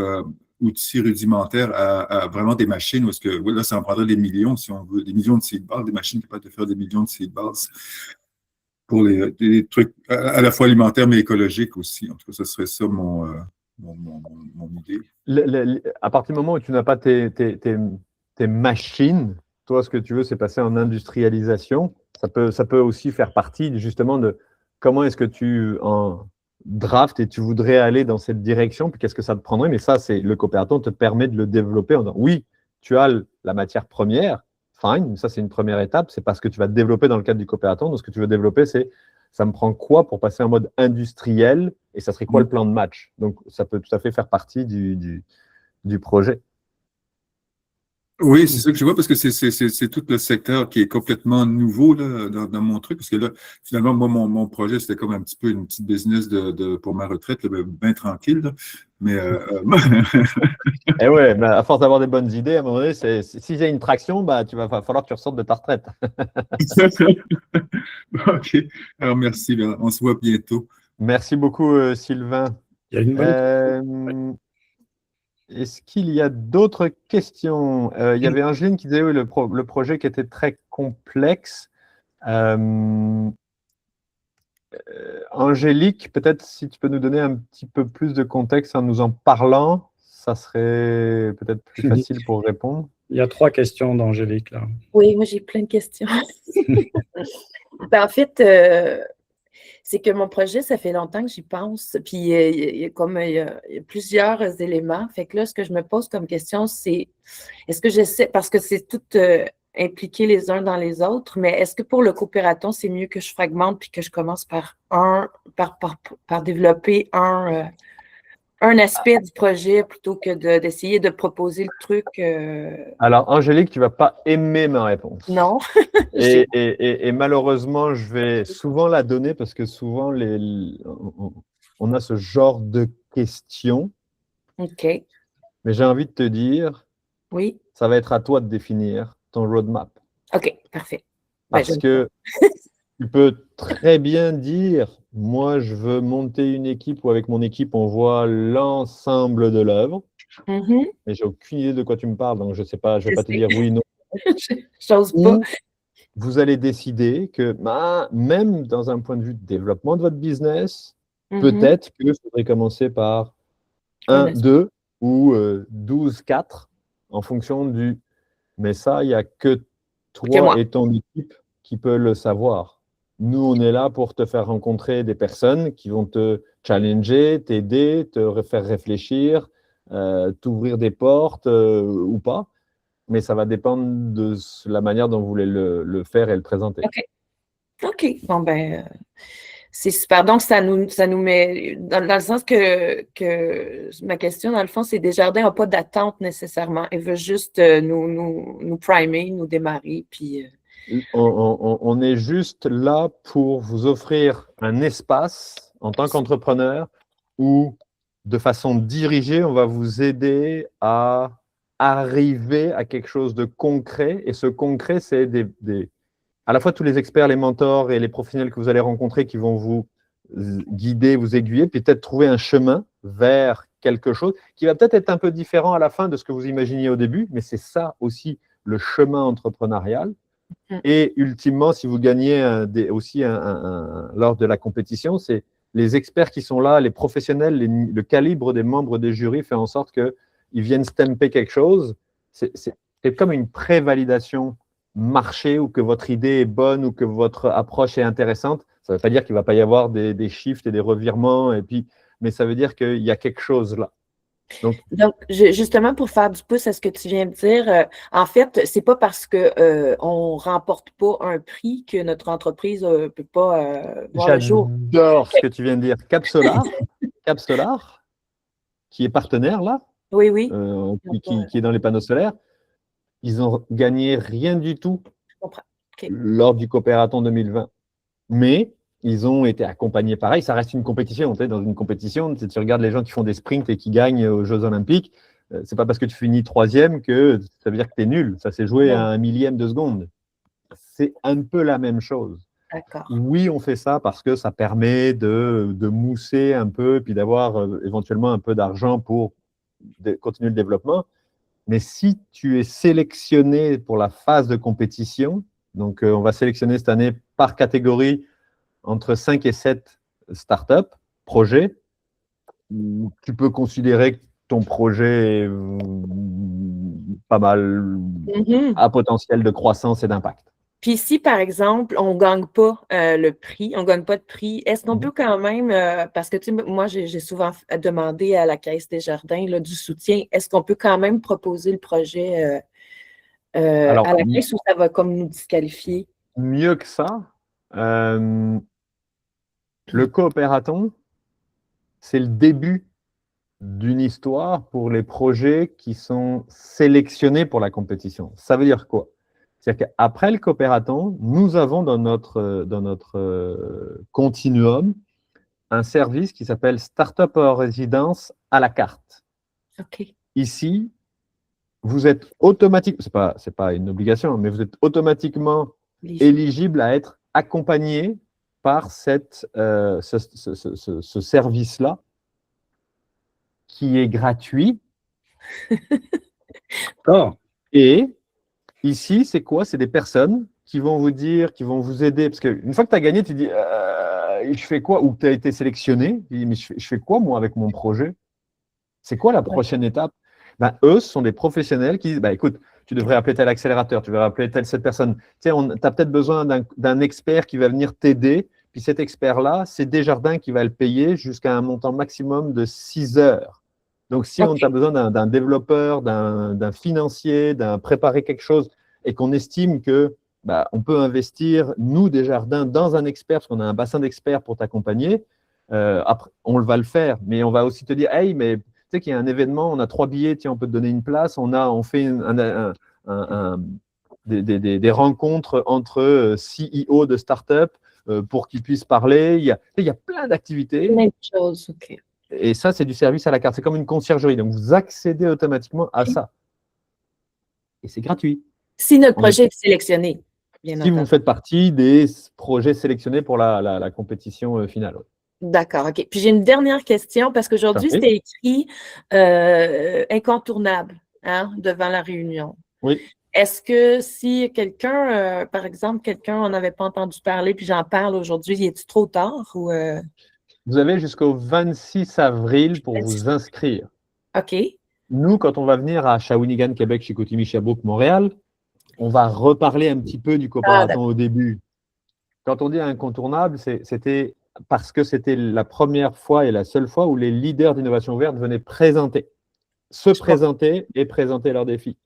outils rudimentaires à vraiment des machines, où est-ce que, là, ça en prendrait des millions, si on veut, des millions de seedballs, des machines capables de faire des millions de seedballs pour des trucs à la fois alimentaires, mais écologiques aussi. En tout cas, ce serait ça mon idée. À partir du moment où tu n'as pas tes machines, toi, ce que tu veux, c'est passer en industrialisation. Ça peut aussi faire partie justement de comment est-ce que tu en draft et tu voudrais aller dans cette direction, puis qu'est-ce que ça te prendrait. Mais ça, le coopératon te permet de le développer en disant, oui, tu as la matière première, fine, ça c'est une première étape, c'est pas ce que tu vas développer dans le cadre du coopératon. Donc ce que tu veux développer, c'est ça me prend quoi pour passer en mode industriel et ça serait quoi le plan de match. Donc ça peut tout à fait faire partie du projet. Oui, c'est ça que je vois parce que c'est tout le secteur qui est complètement nouveau là, dans mon truc. Parce que là, finalement, moi, mon projet, c'était comme un petit peu une petite business pour ma retraite, là, bien tranquille. Là. Mais Eh ouais, mais à force d'avoir des bonnes idées, à un moment donné, si j'ai une traction, bah, va falloir que tu ressortes de ta retraite. OK. Alors, merci. Là. On se voit bientôt. Merci beaucoup, Sylvain. Il y a une bonne... Est-ce qu'il y a d'autres questions? Il y avait Angéline qui disait oui, le projet qui était très complexe. Angélique, peut-être si tu peux nous donner un petit peu plus de contexte en nous en parlant, ça serait peut-être plus facile pour répondre. Il y a 3 questions d'Angélique, là. Oui, moi j'ai plein de questions. En fait, c'est que mon projet, ça fait longtemps que j'y pense. Puis il y a plusieurs éléments. Fait que là, ce que je me pose comme question, c'est est-ce que j'essaie, parce que c'est tout impliqué les uns dans les autres, mais est-ce que pour le coopératon, c'est mieux que je fragmente puis que je commence par développer un aspect du projet plutôt que d'essayer de proposer le truc. Alors, Angélique, tu ne vas pas aimer ma réponse. Non. et malheureusement, je vais souvent la donner parce que souvent, on a ce genre de questions. OK. Mais j'ai envie de te dire, oui. Ça va être à toi de définir ton roadmap. OK, parfait. Parce que tu peux très bien dire, moi, je veux monter une équipe où avec mon équipe, on voit l'ensemble de l'œuvre. Mm-hmm. Mais j'ai aucune idée de quoi tu me parles, donc je ne sais pas, je ne vais pas te dire oui, non. J'ose pas. Vous allez décider que même dans un point de vue de développement de votre business, peut-être qu'il faudrait commencer par 1, 2 ou 12, 4 en fonction du... Mais ça, il n'y a que toi et ton équipe qui peut le savoir. Nous, on est là pour te faire rencontrer des personnes qui vont te challenger, t'aider, te faire réfléchir, t'ouvrir des portes ou pas. Mais ça va dépendre de la manière dont vous voulez le faire et le présenter. OK. Bon, ben, c'est super. Donc, ça nous met dans le sens que ma question, dans le fond, c'est Desjardins n'a pas d'attente nécessairement. Elle veut juste nous primer, nous démarrer. Puis, on est juste là pour vous offrir un espace en tant qu'entrepreneur où, de façon dirigée, on va vous aider à arriver à quelque chose de concret. Et ce concret, c'est à la fois tous les experts, les mentors et les professionnels que vous allez rencontrer qui vont vous guider, vous aiguiller, puis peut-être trouver un chemin vers quelque chose qui va peut-être être un peu différent à la fin de ce que vous imaginiez au début, mais c'est ça aussi le chemin entrepreneurial. Et ultimement, si vous gagnez lors de la compétition, c'est les experts qui sont là, les professionnels, le calibre des membres des jurys fait en sorte qu'ils viennent stamper quelque chose. C'est comme une pré-validation marché ou que votre idée est bonne ou que votre approche est intéressante. Ça ne veut pas dire qu'il ne va pas y avoir des shifts et des revirements, mais ça veut dire qu'il y a quelque chose là. Donc, justement, pour faire du pouce à ce que tu viens de dire, en fait, c'est pas parce qu'on ne remporte pas un prix que notre entreprise ne peut pas voir le jour. J'adore ce que tu viens de dire. Cap Solar, qui est partenaire là, oui. Qui est dans les panneaux solaires, ils n'ont gagné rien du tout lors du Coopératon 2020. Mais ils ont été accompagnés pareil. Ça reste une compétition. Dans une compétition, tu regardes les gens qui font des sprints et qui gagnent aux Jeux Olympiques. C'est pas parce que tu finis 3e que ça veut dire que tu es nul. Ça s'est joué à 1/1000 de seconde. C'est un peu la même chose. Oui, on fait ça parce que ça permet de mousser un peu, puis d'avoir éventuellement un peu d'argent pour continuer le développement. Mais si tu es sélectionné pour la phase de compétition, donc on va sélectionner cette année par catégorie entre 5 et 7 startups, projets, tu peux considérer que ton projet est pas mal à potentiel de croissance et d'impact. Puis si, par exemple, on ne gagne pas le prix, on ne gagne pas de prix, est-ce qu'on peut quand même, parce que moi, j'ai souvent demandé à la Caisse des Jardins là, du soutien, est-ce qu'on peut quand même proposer le projet à la Caisse ou ça va comme nous disqualifier? Mieux que ça, le Coopératon, c'est le début d'une histoire pour les projets qui sont sélectionnés pour la compétition. Ça veut dire quoi? C'est-à-dire qu'après le Coopératon, nous avons dans notre continuum un service qui s'appelle Startup en résidence à la carte. Ici, vous êtes automatiquement, c'est pas une obligation, mais vous êtes automatiquement éligible à être accompagné par ce service-là qui est gratuit. Et ici, c'est quoi? C'est des personnes qui vont vous dire, qui vont vous aider. Parce qu'une fois que tu as gagné, tu dis je fais quoi? Ou tu as été sélectionné, tu dis mais je fais quoi moi avec mon projet? C'est quoi la prochaine étape? Eux, ce sont des professionnels qui disent écoute, tu devrais appeler tel accélérateur, tu devrais appeler cette personne. Tu as peut-être besoin d'un expert qui va venir t'aider. Puis cet expert-là, c'est Desjardins qui va le payer jusqu'à un montant maximum de 6 heures. Donc, si on a besoin d'un développeur, d'un financier, d'un préparer quelque chose et qu'on estime que on peut investir, nous, Desjardins, dans un expert, parce qu'on a un bassin d'experts pour t'accompagner, après, on va le faire. Mais on va aussi te dire, hey, mais tu sais qu'il y a un événement, on a 3 billets, tiens, on peut te donner une place, on fait des rencontres entre CEO de start-up pour qu'ils puissent parler. Il y a plein d'activités. Plein de choses, OK. Et ça, c'est du service à la carte. C'est comme une conciergerie. Donc, vous accédez automatiquement à ça. Et c'est gratuit. Si notre projet est sélectionné, bien entendu. Si vous faites partie des projets sélectionnés pour la compétition finale. D'accord, OK. Puis j'ai une dernière question parce qu'aujourd'hui, c'était écrit incontournable devant la réunion. Oui. Est-ce que si quelqu'un, par exemple, on n'avait pas entendu parler, puis j'en parle aujourd'hui, est-il trop tard ou Vous avez jusqu'au 26 avril pour vous inscrire. OK. Nous, quand on va venir à Shawinigan, Québec, Chicoutimi, Sherbrooke, Montréal, on va reparler un petit peu du Coopératon au début. Quand on dit incontournable, c'était parce que c'était la première fois et la seule fois où les leaders d'innovation verte venaient présenter et présenter leurs défis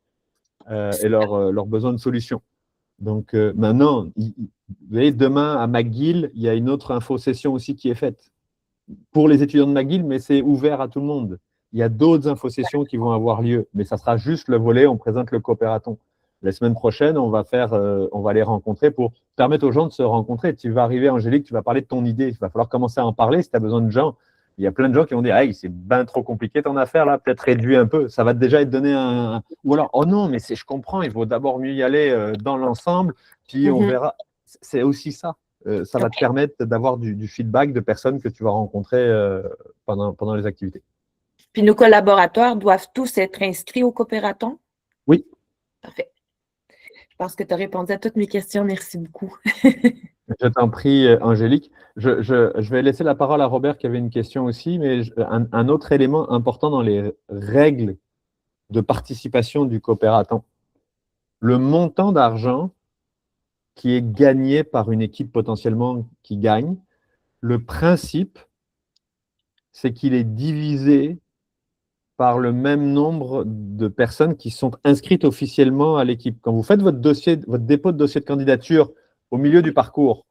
et leurs besoins de solutions. Donc maintenant, vous voyez, demain à McGill, il y a une autre info-session aussi qui est faite pour les étudiants de McGill, mais c'est ouvert à tout le monde. Il y a d'autres info-sessions qui vont avoir lieu, mais ça sera juste le volet, on présente le Coopératon. La semaine prochaine, on va les rencontrer pour permettre aux gens de se rencontrer. Tu vas arriver, Angélique, tu vas parler de ton idée. Il va falloir commencer à en parler si tu as besoin de gens. Il y a plein de gens qui vont dire « c'est bien trop compliqué ton affaire, là, peut-être réduit un peu. » Ça va déjà être donné un… Ou alors « Oh non, mais je comprends, il vaut d'abord mieux y aller dans l'ensemble, puis on verra. » C'est aussi ça. Ça va te permettre d'avoir du feedback de personnes que tu vas rencontrer pendant les activités. Puis nos collaborateurs doivent tous être inscrits au Coopératon? Oui. Parfait. Je pense que tu as répondu à toutes mes questions. Merci beaucoup. Je t'en prie, Angélique. Je vais laisser la parole à Robert qui avait une question aussi, mais un autre élément important dans les règles de participation du Coopératon. Le montant d'argent qui est gagné par une équipe potentiellement qui gagne. Le principe, c'est qu'il est divisé par le même nombre de personnes qui sont inscrites officiellement à l'équipe. Quand vous faites votre dépôt de dossier de candidature au milieu du parcours,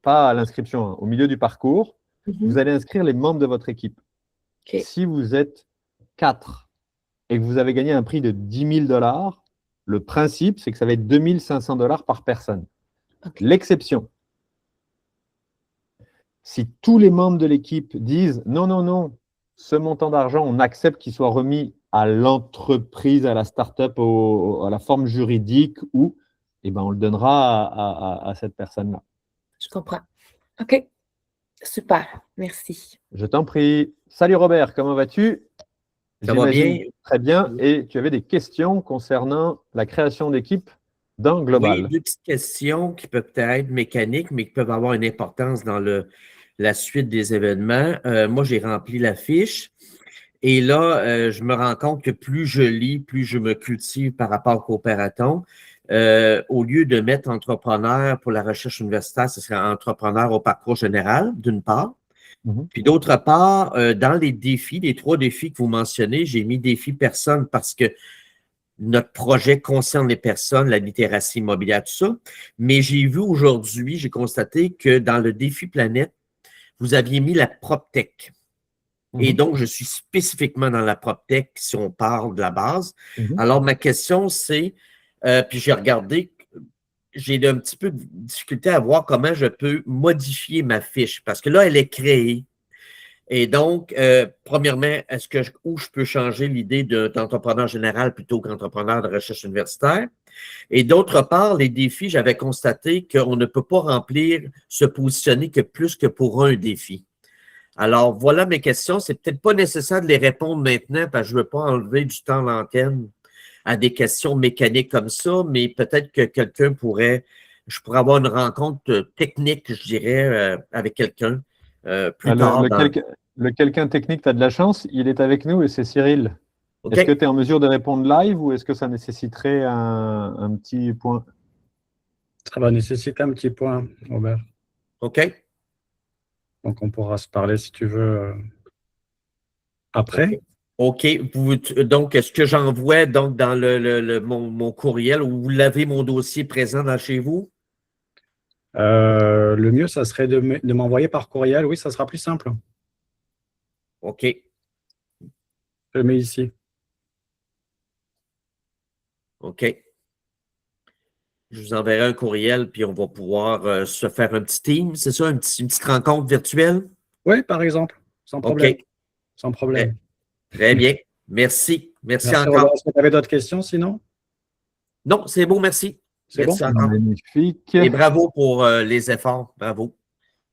pas à l'inscription, hein, au milieu du parcours, vous allez inscrire les membres de votre équipe. OK. Si vous êtes 4 et que vous avez gagné un prix de 10 000 $, le principe, c'est que ça va être 2 500 $ par personne. OK. L'exception, si tous les membres de l'équipe disent non, non, non, ce montant d'argent, on accepte qu'il soit remis à l'entreprise, à la start-up, à la forme juridique, ou eh ben, on le donnera à cette personne-là. Je comprends. OK. Super. Merci. Je t'en prie. Salut Robert, comment vas-tu? Ça va J'imagine bien. très bien. Et tu avais des questions concernant la création d'équipe dans Global. Oui, deux petites questions qui peuvent être mécaniques, mais qui peuvent avoir une importance dans la suite des événements. Moi, j'ai rempli la fiche. Et là, je me rends compte que plus je lis, plus je me cultive par rapport au coopératon. Au lieu de mettre entrepreneur pour la recherche universitaire, ce serait entrepreneur au parcours général, d'une part. Puis d'autre part, dans les défis, les 3 défis que vous mentionnez, j'ai mis défi personne parce que notre projet concerne les personnes, la littératie immobilière, tout ça. Mais j'ai vu aujourd'hui, j'ai constaté que dans le défi planète, vous aviez mis la PropTech. Et donc, je suis spécifiquement dans la PropTech si on parle de la base. Alors, ma question, c'est, puis j'ai regardé, j'ai un petit peu de difficulté à voir comment je peux modifier ma fiche parce que là, elle est créée. Et donc, premièrement, où je peux changer l'idée d'entrepreneur général plutôt qu'entrepreneur de recherche universitaire? Et d'autre part, les défis, j'avais constaté qu'on ne peut pas se positionner que plus que pour un défi. Alors, voilà mes questions. C'est peut-être pas nécessaire de les répondre maintenant parce que je ne veux pas enlever du temps à l'antenne à des questions mécaniques comme ça, mais peut-être que je pourrais avoir une rencontre technique, je dirais, avec quelqu'un plus tard. Le quelqu'un technique, tu as de la chance, il est avec nous et c'est Cyril. Okay. Est-ce que tu es en mesure de répondre live ou est-ce que ça nécessiterait un petit point? Ça va nécessiter un petit point, Robert. OK. Donc, on pourra se parler si tu veux après. OK. Donc, est-ce que j'envoie donc dans mon courriel ou vous l'avez mon dossier présent chez vous? Le mieux, ça serait de m'envoyer par courriel. Oui, ça sera plus simple. OK. Je le mets ici. OK. Je vous enverrai un courriel, puis on va pouvoir se faire un petit team, c'est ça? Une petite rencontre virtuelle? Oui, par exemple. Sans problème. OK. Sans problème. Très bien. Merci. Merci encore. Robert. Est-ce que tu avais d'autres questions sinon? Non, c'est bon, merci. Merci bon? encore. Magnifique. Et bravo pour les efforts. Bravo.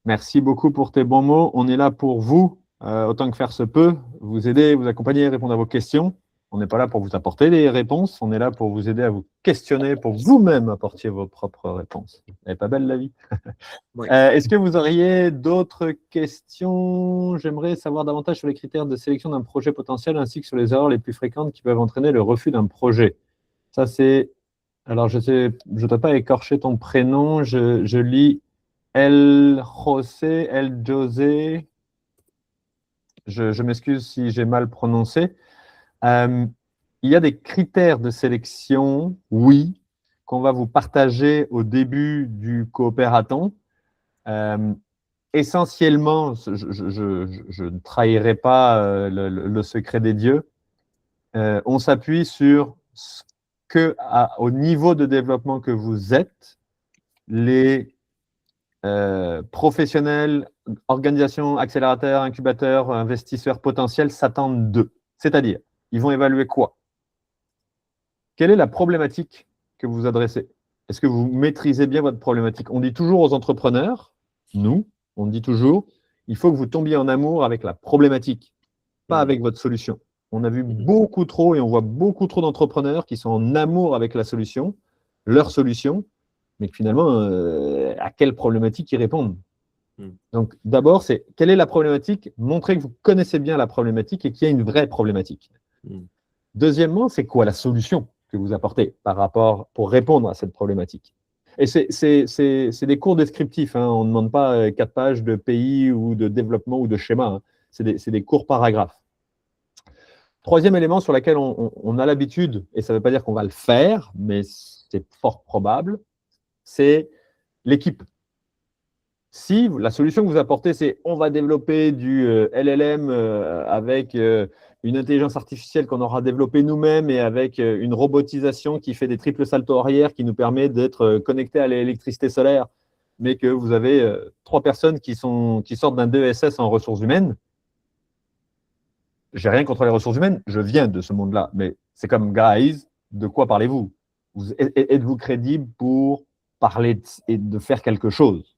Merci beaucoup pour tes bons mots. On est là pour vous, autant que faire se peut, vous aider, vous accompagner, répondre à vos questions. On n'est pas là pour vous apporter les réponses, on est là pour vous aider à vous questionner, pour vous-même apporter vos propres réponses. Elle n'est pas belle la vie? Oui. Est-ce que vous auriez d'autres questions? J'aimerais savoir davantage sur les critères de sélection d'un projet potentiel ainsi que sur les erreurs les plus fréquentes qui peuvent entraîner le refus d'un projet. Ça, c'est... Alors, je ne dois pas écorcher ton prénom, je lis El José. Je m'excuse si j'ai mal prononcé. Il y a des critères de sélection, oui, qu'on va vous partager au début du coopératon. Essentiellement, je ne trahirai pas le secret des dieux. On s'appuie sur ce que, au niveau de développement que vous êtes, les professionnels, organisations, accélérateurs, incubateurs, investisseurs potentiels s'attendent d'eux. C'est-à-dire, ils vont évaluer quoi? Quelle est la problématique que vous adressez? Est-ce que vous maîtrisez bien votre problématique? On dit toujours aux entrepreneurs, on dit toujours, il faut que vous tombiez en amour avec la problématique, pas avec votre solution. On a vu beaucoup trop et on voit beaucoup trop d'entrepreneurs qui sont en amour avec la solution, leur solution, mais que finalement, à quelle problématique ils répondent? Donc, d'abord, c'est quelle est la problématique? Montrez que vous connaissez bien la problématique et qu'il y a une vraie problématique. Deuxièmement, c'est quoi la solution que vous apportez pour répondre à cette problématique? Et c'est des cours descriptifs, hein. On ne demande pas 4 pages de pays ou de développement ou de schéma, hein. C'est des courts paragraphes. Troisième élément sur lequel on a l'habitude, et ça ne veut pas dire qu'on va le faire, mais c'est fort probable, c'est l'équipe. Si la solution que vous apportez, c'est on va développer du LLM avec une intelligence artificielle qu'on aura développée nous-mêmes et avec une robotisation qui fait des triples saltos arrière qui nous permet d'être connectés à l'électricité solaire, mais que vous avez 3 personnes qui sortent d'un DESS en ressources humaines. J'ai rien contre les ressources humaines, je viens de ce monde-là, mais c'est comme, guys, de quoi parlez-vous? Êtes-vous crédible pour parler et de faire quelque chose?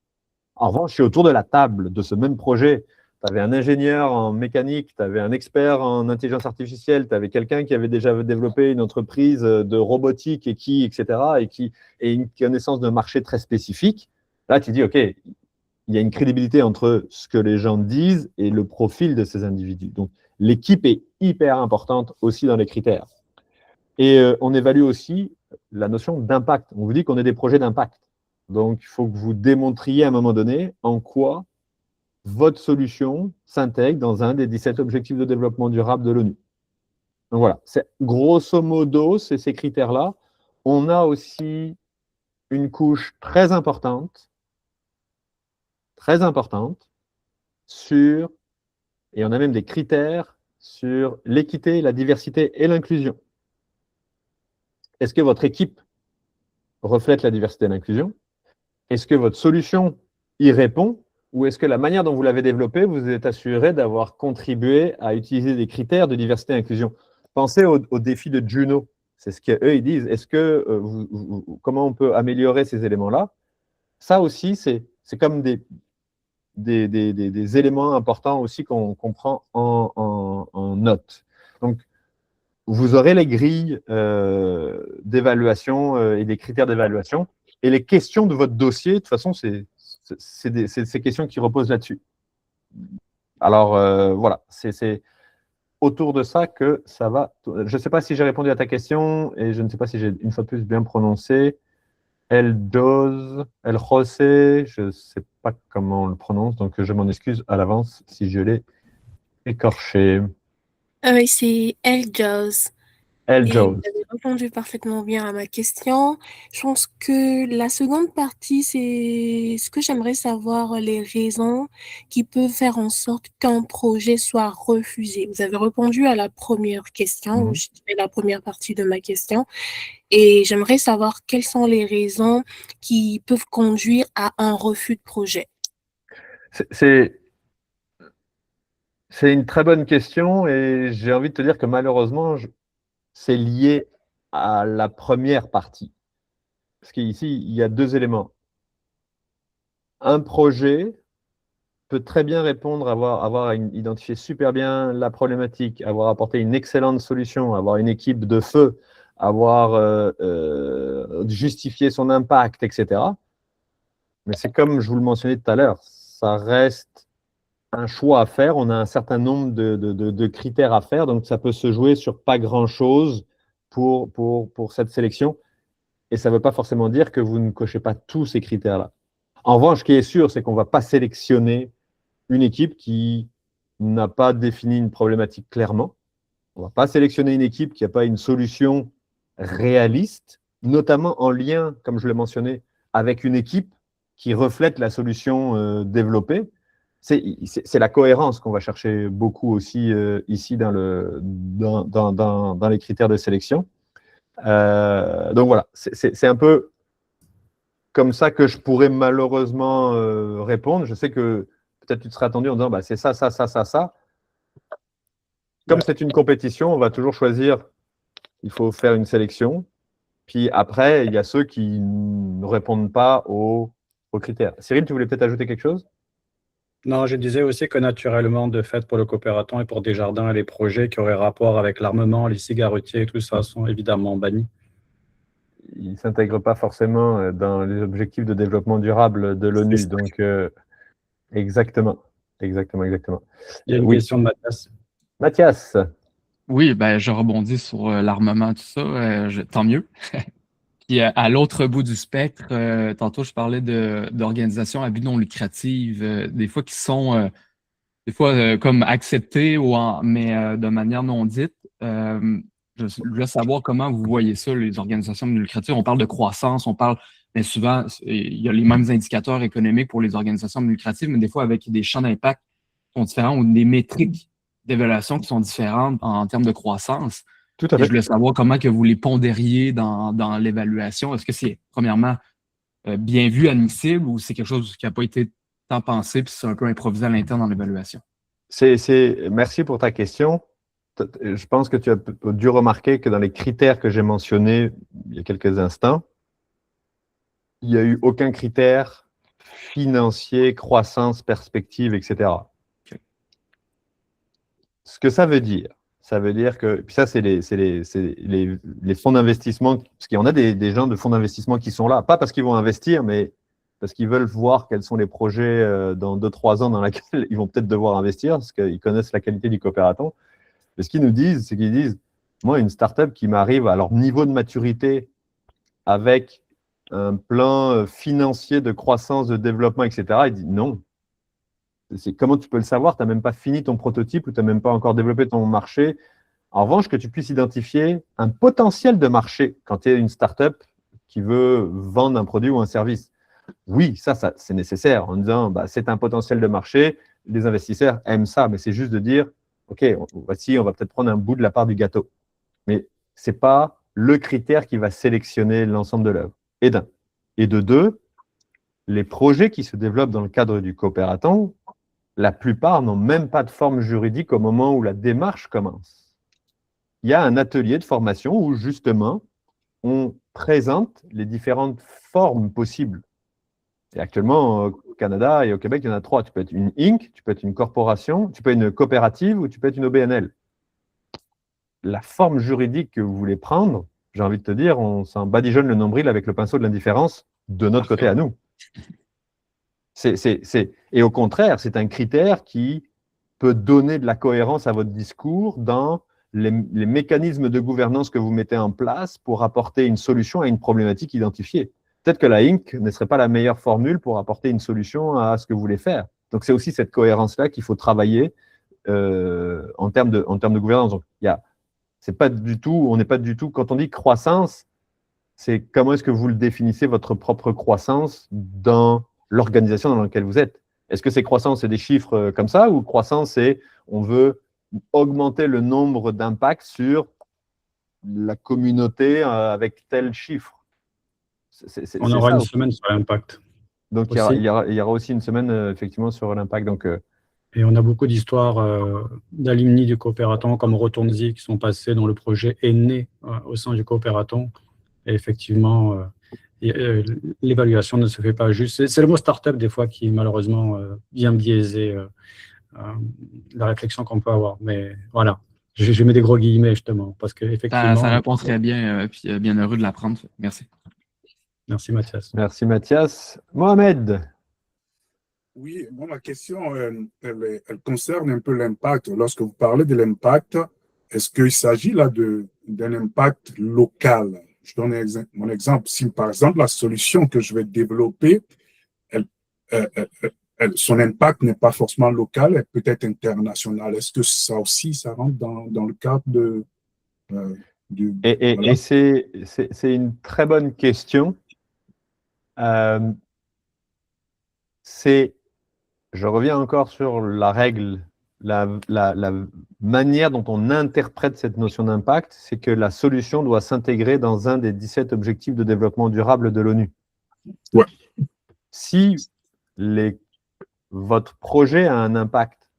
En revanche, si autour de la table de ce même projet, tu avais un ingénieur en mécanique, tu avais un expert en intelligence artificielle, tu avais quelqu'un qui avait déjà développé une entreprise de robotique etc., et une connaissance d'un marché très spécifique, là, tu dis, OK, il y a une crédibilité entre ce que les gens disent et le profil de ces individus. Donc, l'équipe est hyper importante aussi dans les critères. Et on évalue aussi la notion d'impact. On vous dit qu'on est des projets d'impact. Donc, il faut que vous démontriez à un moment donné en quoi votre solution s'intègre dans un des 17 objectifs de développement durable de l'ONU. Donc voilà, grosso modo, c'est ces critères-là. On a aussi une couche très importante sur, et on a même des critères sur l'équité, la diversité et l'inclusion. Est-ce que votre équipe reflète la diversité et l'inclusion? Est-ce que votre solution y répond? Ou est-ce que la manière dont vous l'avez développée, vous êtes assuré d'avoir contribué à utiliser des critères de diversité et inclusion? Pensez au défi de Juno. C'est ce qu'eux, ils disent. Est-ce que comment on peut améliorer ces éléments-là? Ça aussi, c'est comme des éléments importants aussi qu'on prend en note. Donc, vous aurez les grilles d'évaluation et des critères d'évaluation. Et les questions de votre dossier, de toute façon, c'est ces questions qui reposent là-dessus. Alors, voilà, c'est autour de ça que ça va. Je ne sais pas si j'ai répondu à ta question et je ne sais pas si j'ai une fois de plus bien prononcé. El José, je ne sais pas comment on le prononce, donc je m'en excuse à l'avance si je l'ai écorché. Oui, c'est El Jos. El Et Jos. vous avez répondu parfaitement bien à ma question. Je pense que la seconde partie, c'est ce que j'aimerais savoir, les raisons qui peuvent faire en sorte qu'un projet soit refusé. Vous avez répondu à la première question, ou je dirais la première partie de ma question, et j'aimerais savoir quelles sont les raisons qui peuvent conduire à un refus de projet. C'est une très bonne question et j'ai envie de te dire que malheureusement, c'est lié à la première partie. Parce qu'ici, il y a 2 éléments. Un projet peut très bien répondre, avoir identifié super bien la problématique, avoir apporté une excellente solution, avoir une équipe de feu, avoir justifié son impact, etc. Mais c'est comme je vous le mentionnais tout à l'heure, ça reste un choix à faire, on a un certain nombre de critères à faire, donc ça peut se jouer sur pas grand-chose pour cette sélection, et ça ne veut pas forcément dire que vous ne cochez pas tous ces critères-là. En revanche, ce qui est sûr, c'est qu'on ne va pas sélectionner une équipe qui n'a pas défini une problématique clairement, on ne va pas sélectionner une équipe qui n'a pas une solution réaliste, notamment en lien, comme je l'ai mentionné, avec une équipe qui reflète la solution développée. C'est la cohérence qu'on va chercher beaucoup aussi ici dans les critères de sélection. Donc voilà, c'est un peu comme ça que je pourrais malheureusement répondre. Je sais que peut-être tu te serais attendu en disant bah, c'est ça, ça, ça, ça, ça. Comme c'est une compétition, on va toujours choisir, il faut faire une sélection. Puis après, il y a ceux qui ne répondent pas aux critères. Cyril, tu voulais peut-être ajouter quelque chose? Non, je disais aussi que naturellement, de fait, pour le coopératon et pour Desjardins, les projets qui auraient rapport avec l'armement, les cigarettiers et tout ça sont évidemment bannis. Ils ne s'intègrent pas forcément dans les objectifs de développement durable de l'ONU. Donc, exactement. Il y a une question de Mathias. Mathias. Oui, ben, je rebondis sur l'armement, tout ça. Tant mieux. Puis à l'autre bout du spectre, tantôt, je parlais d'organisations à but non lucratif, des fois qui sont comme acceptées, mais de manière non dite. Je voulais savoir comment vous voyez ça, les organisations non lucratives. On parle de croissance, on parle, mais souvent, il y a les mêmes indicateurs économiques pour les organisations non lucratives, mais des fois avec des champs d'impact qui sont différents ou des métriques d'évaluation qui sont différentes en termes de croissance. Tout à fait. Je voulais savoir comment que vous les pondériez dans l'évaluation. Est-ce que c'est, premièrement, bien vu, admissible, ou c'est quelque chose qui n'a pas été tant pensé, puis c'est un peu improvisé à l'interne dans l'évaluation? Merci pour ta question. Je pense que tu as dû remarquer que dans les critères que j'ai mentionnés il y a quelques instants, il n'y a eu aucun critère financier, croissance, perspective, etc. Okay. Ce que ça veut dire que, puis ça, c'est les fonds d'investissement, parce qu'il y en a des gens de fonds d'investissement qui sont là, pas parce qu'ils vont investir, mais parce qu'ils veulent voir quels sont les projets dans 2-3 ans dans lesquels ils vont peut-être devoir investir, parce qu'ils connaissent la qualité du coopératon. Mais ce qu'ils nous disent, c'est qu'ils disent, moi, une startup qui m'arrive à leur niveau de maturité avec un plan financier de croissance, de développement, etc., ils disent non. Comment tu peux le savoir? Tu n'as même pas fini ton prototype ou tu n'as même pas encore développé ton marché. En revanche, que tu puisses identifier un potentiel de marché quand tu es une startup qui veut vendre un produit ou un service. Oui, ça c'est nécessaire en disant c'est un potentiel de marché, les investisseurs aiment ça, mais c'est juste de dire OK, voici, on va peut-être prendre un bout de la part du gâteau. Mais ce n'est pas le critère qui va sélectionner l'ensemble de l'œuvre. Et d'un. Et de deux, les projets qui se développent dans le cadre du coopératon, la plupart n'ont même pas de forme juridique au moment où la démarche commence. Il y a un atelier de formation où, justement, on présente les différentes formes possibles. Et actuellement, au Canada et au Québec, il y en a 3. Tu peux être une Inc., tu peux être une corporation, tu peux être une coopérative ou tu peux être une OBNL. La forme juridique que vous voulez prendre, j'ai envie de te dire, on s'en badigeonne le nombril avec le pinceau de l'indifférence de notre côté à nous. Et au contraire, c'est un critère qui peut donner de la cohérence à votre discours dans les mécanismes de gouvernance que vous mettez en place pour apporter une solution à une problématique identifiée. Peut-être que la Inc. ne serait pas la meilleure formule pour apporter une solution à ce que vous voulez faire. Donc, c'est aussi cette cohérence-là qu'il faut travailler en termes de gouvernance. Donc, c'est pas du tout, on n'est pas du tout, quand on dit croissance, c'est comment est-ce que vous le définissez, votre propre croissance dans l'organisation dans laquelle vous êtes. Est-ce que c'est croissance, c'est des chiffres comme ça, ou croissance, c'est on veut augmenter le nombre d'impacts sur la communauté avec tel chiffre? On aura une semaine sur l'impact. Donc, il y aura aussi une semaine, effectivement, sur l'impact. Donc, et on a beaucoup d'histoires d'alumni du coopératon, comme Retourne-y, qui sont passés, dont le projet est né au sein du coopératon. Et effectivement, l'évaluation ne se fait pas juste. C'est le mot start-up, des fois, qui, malheureusement, vient biaiser la réflexion qu'on peut avoir. Mais voilà, je mets des gros guillemets, justement, parce qu'effectivement… Ça répond très bien, puis bien heureux de l'apprendre. Merci. Merci, Mathias. Merci, Mathias. Mohamed. Oui, moi, ma question, elle concerne un peu l'impact. Lorsque vous parlez de l'impact, est-ce qu'il s'agit là d'un impact local? Je donne mon exemple. Si, par exemple, la solution que je vais développer, son impact n'est pas forcément local, elle peut être international. Est-ce que ça aussi, ça rentre dans le cadre de… Et c'est une très bonne question. Je reviens encore sur la règle, la manière dont on interprète cette notion d'impact, c'est que la solution doit s'intégrer dans un des 17 objectifs de développement durable de l'ONU. Ouais. Si votre projet a un impact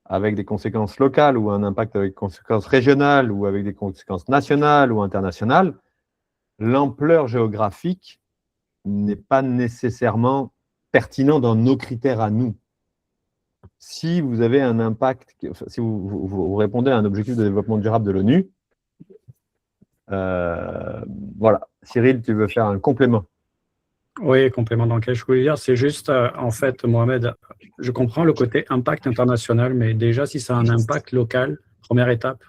avec des conséquences locales ou un impact avec des conséquences régionales ou avec des conséquences nationales ou internationales, l'ampleur géographique n'est pas nécessairement pertinent dans nos critères à nous. Si vous avez un impact, si vous répondez à un objectif de développement durable de l'ONU, voilà. Cyril, tu veux faire un complément? Oui, complément dans lequel je voulais dire, c'est juste, en fait, Mohamed, je comprends le côté impact international, mais déjà, si ça a un impact local, première étape,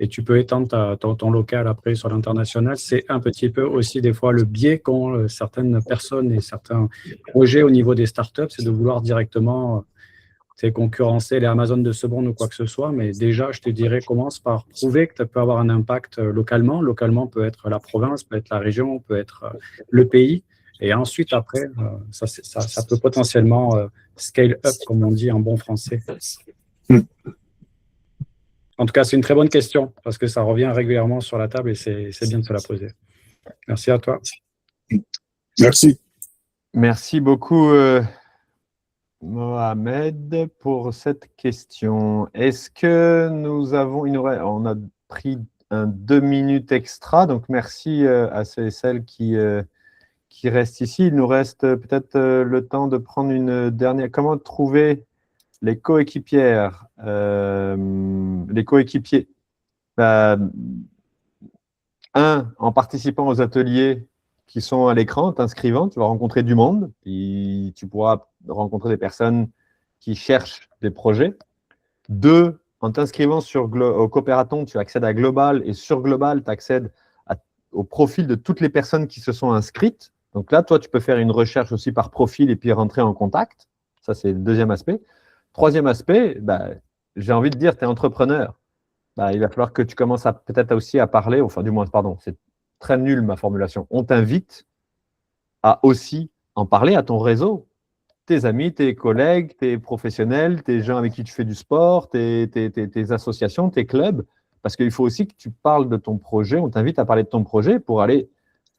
et tu peux étendre ton local après sur l'international. C'est un petit peu aussi des fois le biais qu'ont certaines personnes et certains projets au niveau des startups, c'est de vouloir directement concurrencer les Amazon de ce monde ou quoi que ce soit. Mais déjà, je te dirais, commence par prouver que tu peux avoir un impact localement. Localement peut être la province, peut être la région, peut être le pays. Et ensuite, après, ça peut potentiellement scale up, comme on dit en bon français. En tout cas, c'est une très bonne question parce que ça revient régulièrement sur la table et c'est bien de se la poser. Merci à toi. Merci. Merci beaucoup, Mohamed, pour cette question. Est-ce que nous avons, on a pris 2 minutes extra, donc merci à ceux et celles qui restent ici. Il nous reste peut-être le temps de prendre une dernière. Comment trouver les coéquipières, les coéquipiers? En participant aux ateliers qui sont à l'écran, t'inscrivant, tu vas rencontrer du monde, puis tu pourras rencontrer des personnes qui cherchent des projets. 2, en t'inscrivant au Coopératon, tu accèdes à Global, et sur Global, tu accèdes au profil de toutes les personnes qui se sont inscrites. Donc là, toi, tu peux faire une recherche aussi par profil et puis rentrer en contact. Ça, c'est le deuxième aspect. Troisième aspect, j'ai envie de dire, tu es entrepreneur. Il va falloir que tu commences peut-être aussi à parler, enfin du moins, pardon, c'est très nul ma formulation. On t'invite à aussi en parler à ton réseau, tes amis, tes collègues, tes professionnels, tes gens avec qui tu fais du sport, tes associations, tes clubs, parce qu'il faut aussi que tu parles de ton projet. On t'invite à parler de ton projet pour aller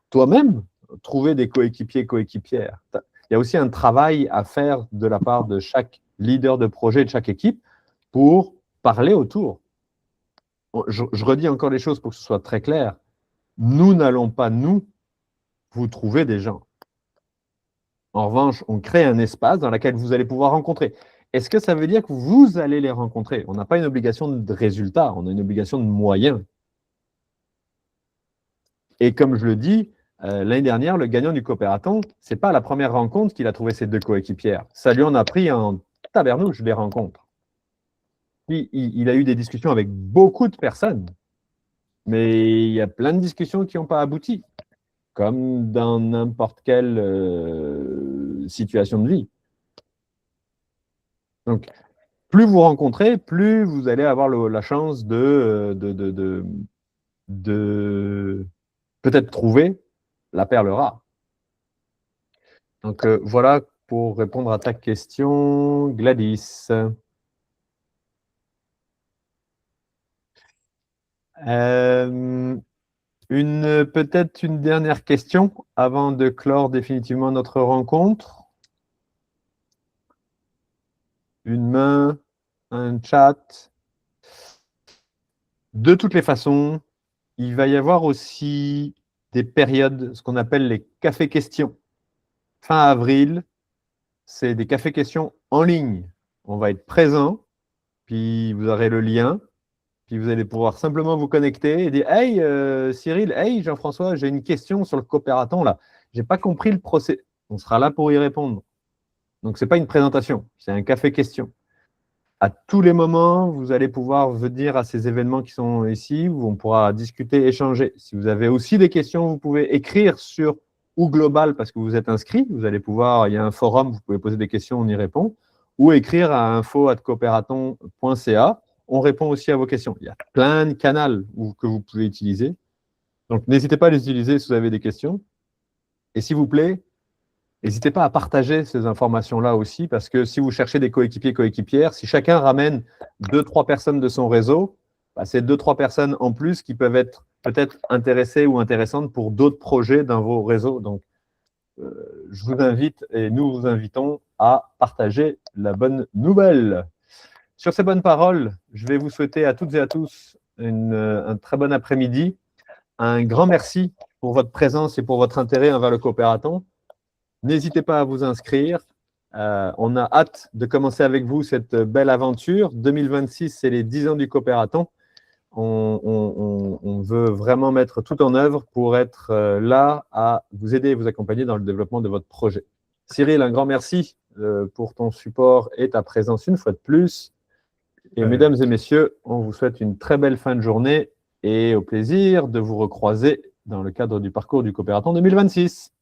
toi-même trouver des coéquipiers, coéquipières. Il y a aussi un travail à faire de la part de chaque leader de projet, de chaque équipe, pour parler autour. Je redis encore les choses pour que ce soit très clair. Nous n'allons pas, vous trouver des gens. En revanche, on crée un espace dans lequel vous allez pouvoir rencontrer. Est-ce que ça veut dire que vous allez les rencontrer? On n'a pas une obligation de résultat, on a une obligation de moyens. Et comme je le dis, l'année dernière, le gagnant du Coopératon, ce n'est pas la première rencontre qu'il a trouvé ses 2 coéquipières. Ça lui en a pris un tabernouche des rencontres. Puis, il a eu des discussions avec beaucoup de personnes, mais il y a plein de discussions qui n'ont pas abouti, comme dans n'importe quelle situation de vie. Donc, plus vous rencontrez, plus vous allez avoir la chance de peut-être trouver la perle rare. Donc, voilà pour répondre à ta question, Gladys. Peut-être une dernière question avant de clore définitivement notre rencontre. Une main, un chat. De toutes les façons, il va y avoir aussi des périodes, ce qu'on appelle les cafés questions. Fin avril, c'est des cafés questions en ligne. On va être présent, puis vous aurez le lien. Puis vous allez pouvoir simplement vous connecter et dire « Hey Cyril, hey Jean-François, j'ai une question sur le Coopératon là. Je n'ai pas compris le procès. » On sera là pour y répondre. Donc, ce n'est pas une présentation, c'est un café question. À tous les moments, vous allez pouvoir venir à ces événements qui sont ici, où on pourra discuter, échanger. Si vous avez aussi des questions, vous pouvez écrire sur ou Global parce que vous êtes inscrit. Vous allez pouvoir, il y a un forum, vous pouvez poser des questions, on y répond. Ou écrire à info@cooperaton.ca. On répond aussi à vos questions. Il y a plein de canaux que vous pouvez utiliser. Donc, n'hésitez pas à les utiliser si vous avez des questions. Et s'il vous plaît, n'hésitez pas à partager ces informations-là aussi, parce que si vous cherchez des coéquipiers, coéquipières, si chacun ramène 2-3 personnes de son réseau, c'est 2-3 personnes en plus qui peuvent être peut-être intéressées ou intéressantes pour d'autres projets dans vos réseaux. Donc, je vous invite et nous vous invitons à partager la bonne nouvelle. Sur ces bonnes paroles, je vais vous souhaiter à toutes et à tous un très bon après-midi. Un grand merci pour votre présence et pour votre intérêt envers le Coopératon. N'hésitez pas à vous inscrire. On a hâte de commencer avec vous cette belle aventure. 2026, c'est les 10 ans du Coopératon. On veut vraiment mettre tout en œuvre pour être là à vous aider et vous accompagner dans le développement de votre projet. Cyril, un grand merci pour ton support et ta présence une fois de plus. Et mesdames et messieurs, on vous souhaite une très belle fin de journée et au plaisir de vous recroiser dans le cadre du parcours du Coopératon 2026.